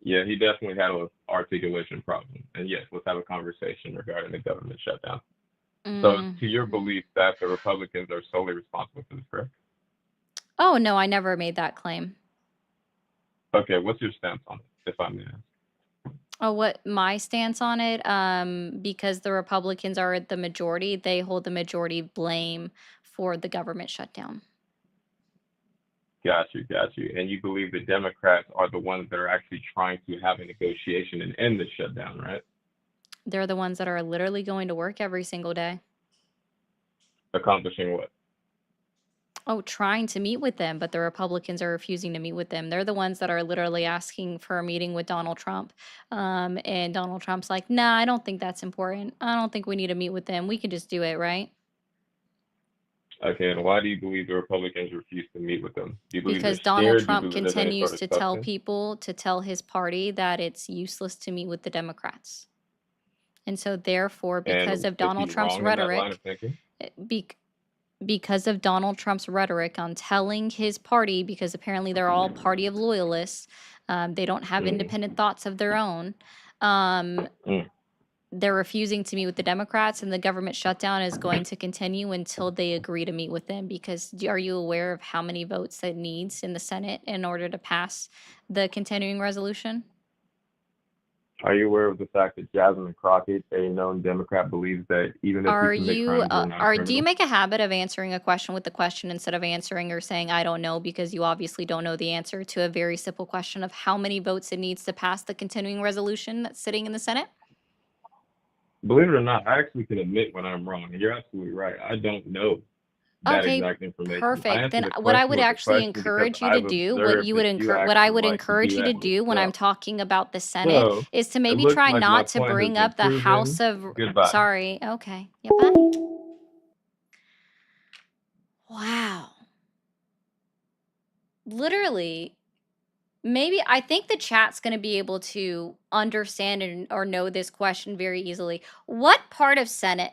Yeah, he definitely had an articulation problem. And yes, let's have a conversation regarding the government shutdown. So, to your belief that the Republicans are solely responsible for this, correct? Oh, no, I never made that claim. Okay, what's your stance on it, if I may ask? Oh, what my stance on it? Because the Republicans are the majority, they hold the majority blame for the government shutdown. Got you. And you believe the Democrats are the ones that are actually trying to have a negotiation and end the shutdown, right? They're the ones that are literally going to work every single day. Accomplishing what? Oh, trying to meet with them, but the Republicans are refusing to meet with them. They're the ones that are literally asking for a meeting with Donald Trump. And Donald Trump's like, nah, I don't think that's important. I don't think we need to meet with them. We can just do it, right? Okay, and why do you believe the Republicans refuse to meet with them? Do you believe Because they're Donald scared? Do you Trump believe there's any continues sort of to tell substance? people, to tell his party that it's useless to meet with the Democrats. And so therefore, because And of is Donald he Trump's wrong in that line of rhetoric, thinking? because of Donald Trump's rhetoric on telling his party, because apparently they're all party of loyalists, they don't have independent thoughts of their own. They're refusing to meet with the Democrats, and the government shutdown is going to continue until they agree to meet with them. Because are you aware of how many votes it needs in the Senate in order to pass the continuing resolution? Are you aware of the fact that Jasmine Crockett, a known Democrat, believes that even if you commit crimes, you're not a Do you criminal? make a habit of answering a question with the question instead of answering or saying I don't know, because you obviously don't know the answer to a very simple question of how many votes it needs to pass the continuing resolution that's sitting in the Senate? Believe it or not, I actually can admit when I'm wrong, and you're absolutely right. I don't know that Okay, exact information. I perfect. answer Then the what I question would with a actually question because encourage you to I've do, what observed you that would you what I actually would like to encourage do you to that do when I'm yourself. talking about the Senate So is to it maybe looks try like my not to point has bring been up the House proven. of, Goodbye. sorry, okay. Yeah, bye. Wow. Literally, maybe I think the chat's going to be able to understand or know this question very easily. What part of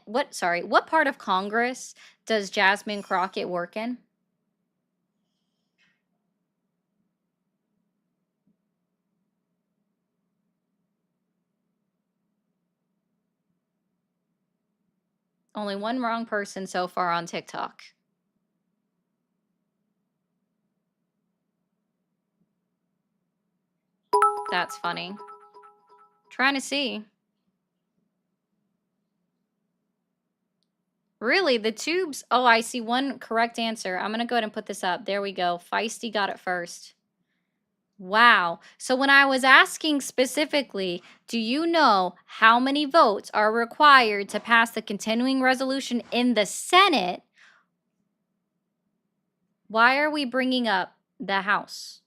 what part of Congress does Jasmine Crockett work in? Only one wrong person so far on TikTok. That's funny. Trying to see. Really, the tubes? Oh, I see one correct answer. I'm going to go ahead and put this up. There we go. Feisty got it first. Wow. So when I was asking specifically, do you know how many votes are required to pass the continuing resolution in the Senate? Why are we bringing up the House?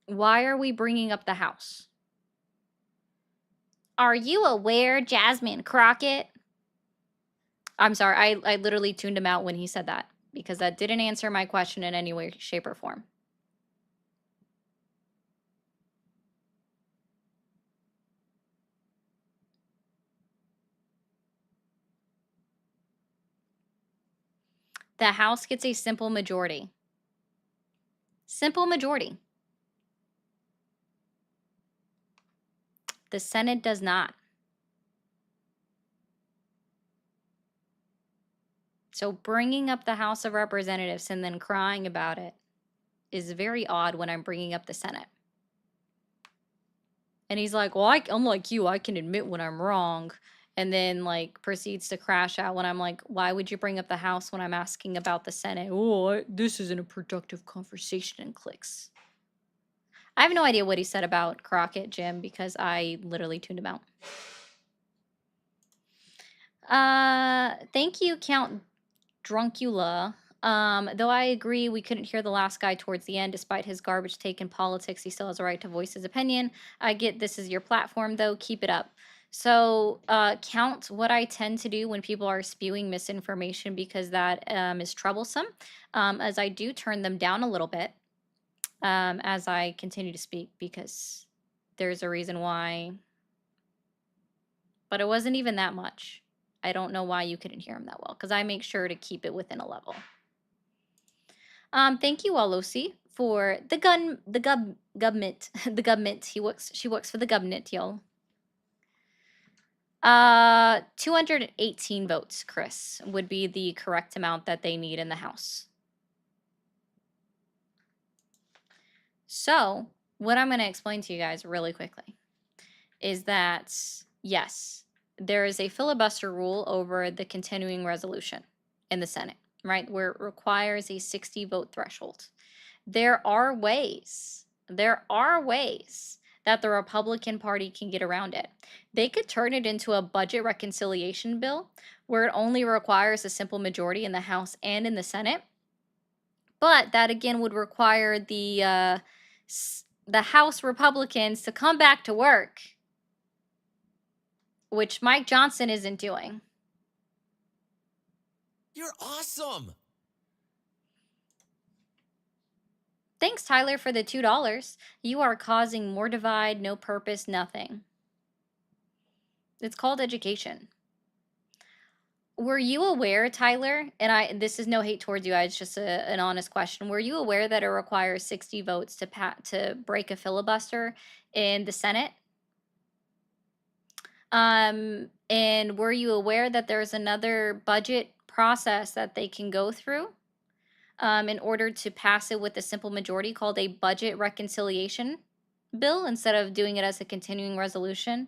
Why are we bringing up the House? Are you aware, Jasmine Crockett? I'm sorry, I literally tuned him out when he said that because that didn't answer my question in any way, shape, or form. The House gets a simple majority. Simple majority. The Senate does not. So bringing up the House of Representatives and then crying about it is very odd when I'm bringing up the Senate. And he's like, well, unlike you, I can admit when I'm wrong. And then like proceeds to crash out when I'm like, why would you bring up the House when I'm asking about the Senate? Oh, this isn't a productive conversation, and clicks. I have no idea what he said about Crockett, Jim, because I literally tuned him out. Thank you, Count Druncula. Though I agree we couldn't hear the last guy towards the end, despite his garbage take in politics, he still has a right to voice his opinion. I get this is your platform, though. Keep it up. So, Count, what I tend to do when people are spewing misinformation, because that is troublesome, as I do turn them down a little bit as I continue to speak, because there's a reason why. But it wasn't even that much. I don't know why you couldn't hear him that well, because I make sure to keep it within a level. Thank you, Alosi, for the government, the government. She works for the government, y'all. 218 votes, Chris, would be the correct amount that they need in the House. So, what I'm going to explain to you guys really quickly is that, yes, there is a filibuster rule over the continuing resolution in the Senate, right, where it requires a 60 vote threshold. There are ways that the Republican Party can get around it. They could turn it into a budget reconciliation bill where it only requires a simple majority in the House and in the Senate. But that again would require the House Republicans to come back to work, which Mike Johnson isn't doing. You're awesome. Thanks, Tyler, for the $2. You are causing more divide, no purpose, nothing. It's called education. Were you aware, Tyler, and this is no hate towards you, it's just an honest question. Were you aware that it requires 60 votes to break a filibuster in the Senate? And were you aware that there's another budget process that they can go through in order to pass it with a simple majority called a budget reconciliation bill instead of doing it as a continuing resolution?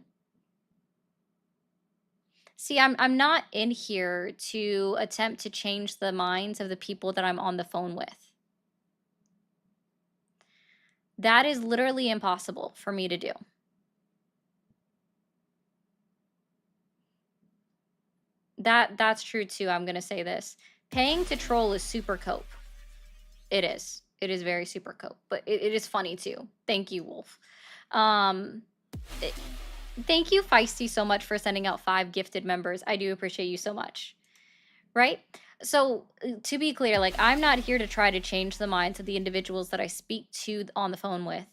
See, I'm not in here to attempt to change the minds of the people that I'm on the phone with. That is literally impossible for me to do. That's true too. I'm going to say this. Paying to troll is super cope. It is. It is very super cope, but it is funny too. Thank you, Wolf. Thank you, Feisty, so much for sending out 5 gifted members. I do appreciate you so much. Right? So, to be clear, like, I'm not here to try to change the minds of the individuals that I speak to on the phone with.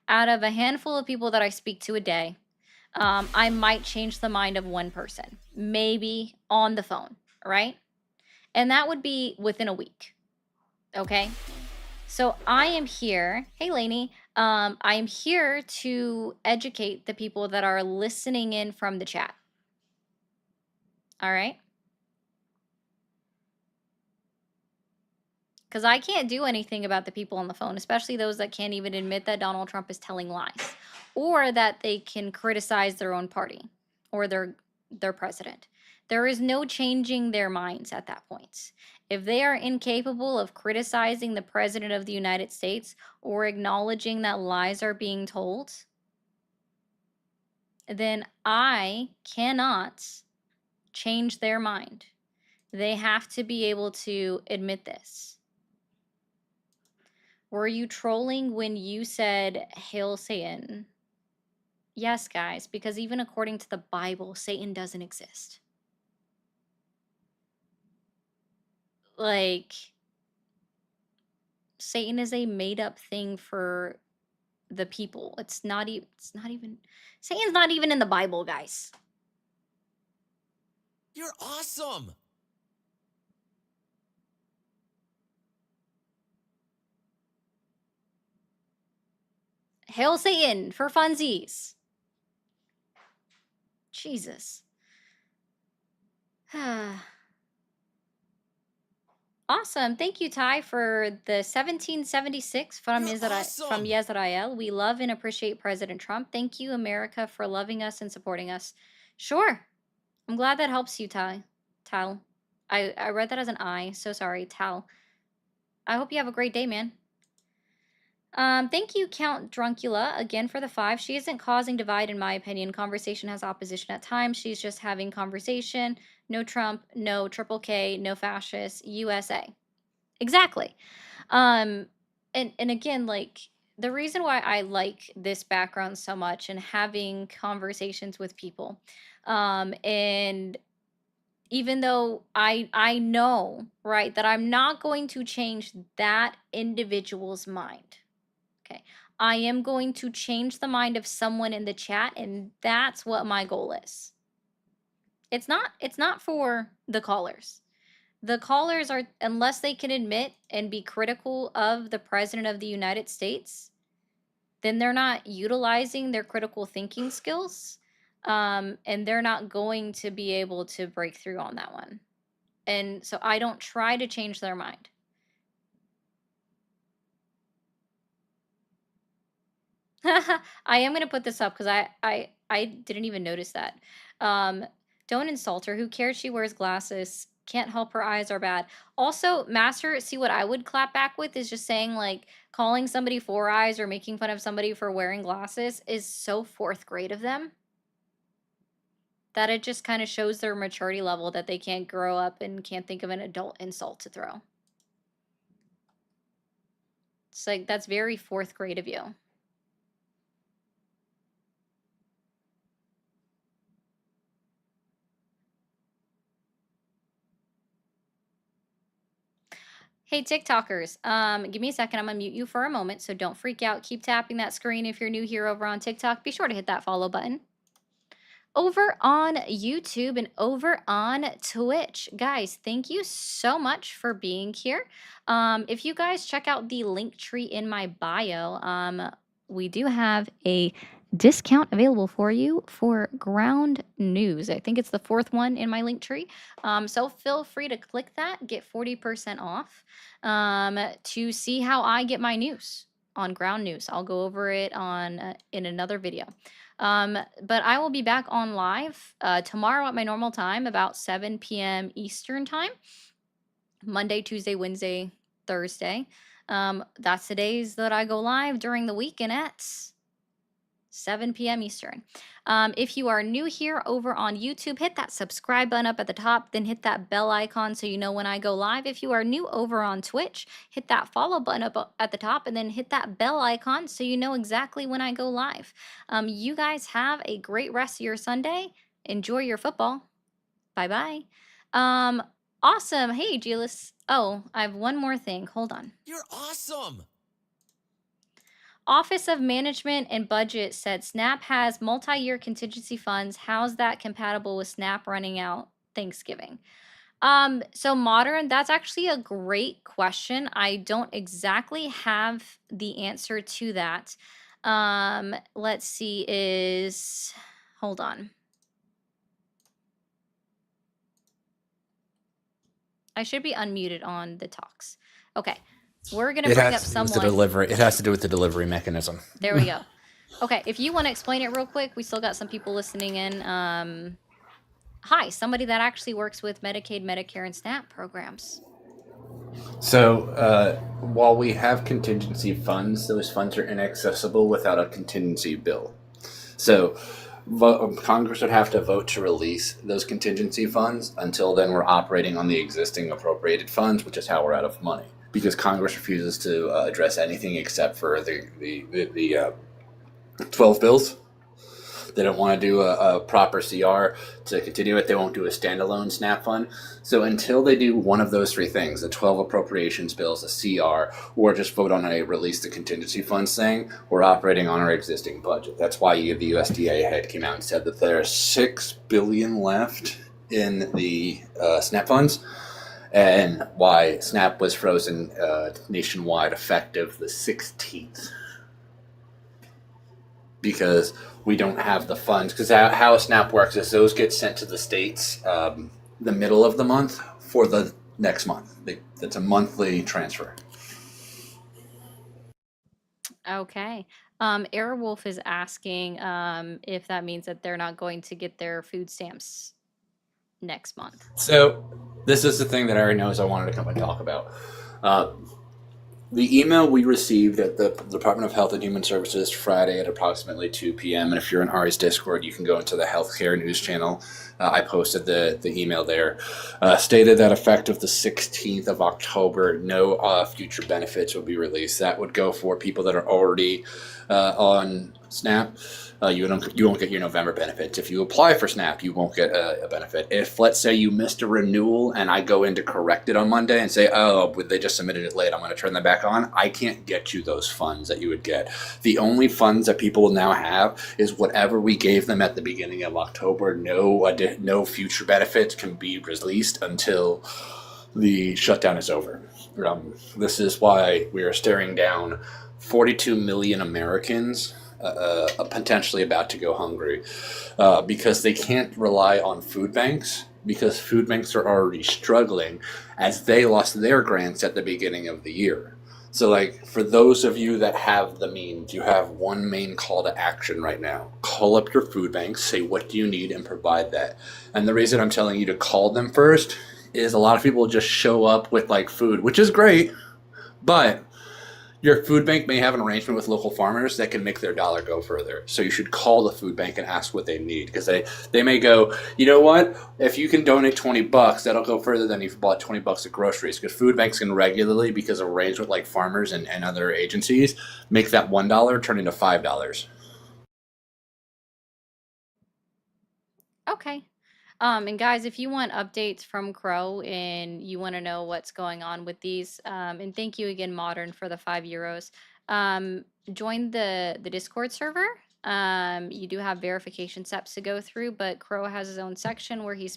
Out of a handful of people that I speak to a day, I might change the mind of one person, maybe on the phone, right? And that would be within a week. Okay? So I am here. Hey, Lainey. I am here to educate the people that are listening in from the chat. All right? Because I can't do anything about the people on the phone, especially those that can't even admit that Donald Trump is telling lies or that they can criticize their own party or their president. There is no changing their minds at that point. If they are incapable of criticizing the President of the United States or acknowledging that lies are being told, then I cannot change their mind. They have to be able to admit this. Were you trolling when you said, "Hail Satan"? Yes, guys, because even according to the Bible, Satan doesn't exist. Like, Satan is a made-up thing for the people. It's not even Satan's not even in the Bible, guys. You're awesome. Hail Satan for funsies. Jesus. Awesome. Thank you, Ty, for the 1776 from Yisrael. We love and appreciate President Trump. Thank you, America, for loving us and supporting us. Sure. I'm glad that helps you, Ty. Tal. I read that as an I. So sorry, Tal. I hope you have a great day, man. Thank you, Count Druncula, again for the 5. She isn't causing divide, in my opinion. Conversation has opposition at times. She's just having conversation. No Trump, no Triple K, no fascists, USA. Exactly. And again, like, the reason why I like this background so much and having conversations with people, and even though I know, right, that I'm not going to change that individual's mind. Okay. I am going to change the mind of someone in the chat, and that's what my goal is. It's not for the callers. The callers are, unless they can admit and be critical of the President of the United States, then they're not utilizing their critical thinking skills, and they're not going to be able to break through on that one. And so I don't try to change their mind. I am gonna put this up because I didn't even notice that. Don't insult her. Who cares? She wears glasses. Can't help her eyes are bad. Also, Master, see what I would clap back with is just saying, like, calling somebody 4 eyes or making fun of somebody for wearing glasses is so 4th grade of them that it just kind of shows their maturity level that they can't grow up and can't think of an adult insult to throw. It's like, that's very 4th grade of you. Hey, TikTokers, give me a second. I'm gonna mute you for a moment, so don't freak out. Keep tapping that screen if you're new here over on TikTok. Be sure to hit that follow button. Over on YouTube and over on Twitch. Guys, thank you so much for being here. If you guys check out the link tree in my bio, we do have a discount available for you for Ground News. I think it's the 4th one in my link tree. So feel free to click that, get 40% off to see how I get my news on Ground News. I'll go over it on in another video. But I will be back on live tomorrow at my normal time, about 7 p.m. Eastern time. Monday, Tuesday, Wednesday, Thursday. That's the days that I go live during the weekend at 7 p.m. Eastern. If you are new here over on YouTube, hit that subscribe button up at the top, then hit that bell icon so you know when I go live. If you are new over on Twitch, hit that follow button up at the top and then hit that bell icon so you know exactly when I go live. You guys have a great rest of your Sunday. Enjoy your football. Bye-bye. Awesome. Hey, Julius. Oh, I have one more thing. Hold on. You're awesome. Office of Management and Budget said SNAP has multi-year contingency funds. How's that compatible with SNAP running out Thanksgiving? So Modern, that's actually a great question. I don't exactly have the answer to that. Let's see, hold on. I should be unmuted on the talks. Okay. We're going to bring up someone. It has to do with the delivery mechanism. There we go. Okay, if you want to explain it real quick, we still got some people listening in. Hi, somebody that actually works with Medicaid, Medicare, and SNAP programs. So while we have contingency funds, those funds are inaccessible without a contingency bill. So Congress would have to vote to release those contingency funds. Until then, we're operating on the existing appropriated funds, which is how we're out of money. Because Congress refuses to address anything except for the 12 bills. They don't want to do a proper CR to continue it. They won't do a standalone SNAP fund. So until they do one of those three things, the 12 appropriations bills, a CR, or just vote on a release the contingency funds thing, we're operating on our existing budget. That's why the USDA head came out and said that there's $6 billion left in the SNAP funds, and why SNAP was frozen nationwide effective the 16th. Because we don't have the funds. Because how SNAP works is those get sent to the states the middle of the month for the next month. It's a monthly transfer. Okay. Airwolf is asking if that means that they're not going to get their food stamps next month. So this is the thing that Ari knows I wanted to come and talk about. The email we received at the Department of Health and Human Services Friday at approximately 2 p.m. And if you're in Ari's Discord, you can go into the healthcare news channel. I posted the email there. Stated that effective the 16th of October, no future benefits would be released. That would go for people that are already on SNAP. You won't get your November benefits. If you apply for SNAP, you won't get a benefit. If, let's say, you missed a renewal and I go in to correct it on Monday and say, oh, they just submitted it late, I'm going to turn that back on, I can't get you those funds that you would get. The only funds that people will now have is whatever we gave them at the beginning of October. No future benefits can be released until the shutdown is over. This is why we are staring down 42 million Americans potentially about to go hungry because they can't rely on food banks, because food banks are already struggling as they lost their grants at the beginning of the year. So, like, for those of you that have the means, you have one main call to action right now. Call up your food banks, say what do you need, and provide that. And the reason I'm telling you to call them first is a lot of people just show up with, like, food, which is great, but your food bank may have an arrangement with local farmers that can make their dollar go further. So you should call the food bank and ask what they need, because they may go, you know what, if you can donate $20, that'll go further than if you bought $20 of groceries, because food banks can regularly, because of arrangements with like farmers and other agencies, make that $1 turn into $5. Okay. And guys, if you want updates from Crow and you want to know what's going on with these, and thank you again, Modern, for the €5. Join the Discord server. You do have verification steps to go through, but Crow has his own section where he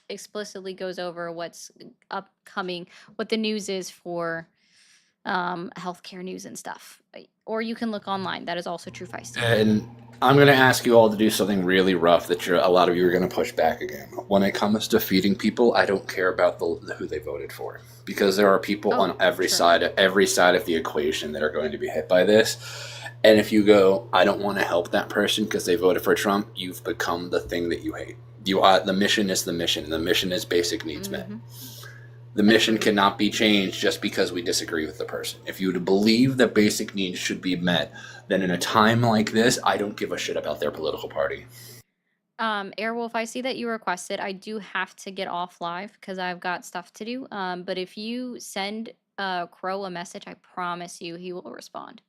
explicitly goes over what's upcoming, what the news is for healthcare news and stuff. Or you can look online. That is also true, Feisty. And I'm going to ask you all to do something really rough that a lot of you are going to push back again. When it comes to feeding people, I don't care about who they voted for, because there are people on every side of the equation that are going to be hit by this. And if you go, I don't want to help that person because they voted for Trump, you've become the thing that you hate. The mission is the mission, and the mission is basic needs met. The mission cannot be changed just because we disagree with the person. If you believe that basic needs should be met, then in a time like this, I don't give a shit about their political party. Airwolf, I see that you requested. I do have to get off live because I've got stuff to do. But if you send Crow a message, I promise you he will respond.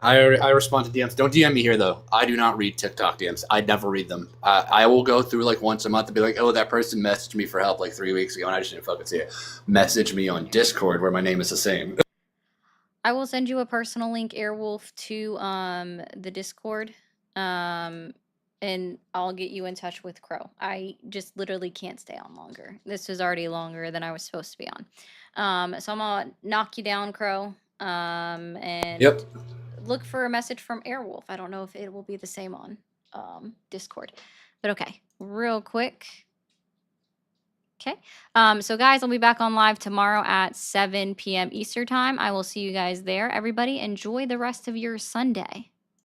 I respond to DMs. Don't DM me here, though. I do not read TikTok DMs. I never read them. I will go through like once a month and be like, oh, that person messaged me for help like 3 weeks ago, and I just didn't fucking see it. Message me on Discord where my name is the same. I will send you a personal link, Airwolf, to the Discord, and I'll get you in touch with Crow. I just literally can't stay on longer. This was already longer than I was supposed to be on. So I'm gonna knock you down, Crow. And Yep. Look for a message from Airwolf. I don't know if it will be the same on Discord, but okay, real quick. Okay. So guys, I'll be back on live tomorrow at 7 p.m. Eastern time. I will see you guys there. Everybody, enjoy the rest of your Sunday.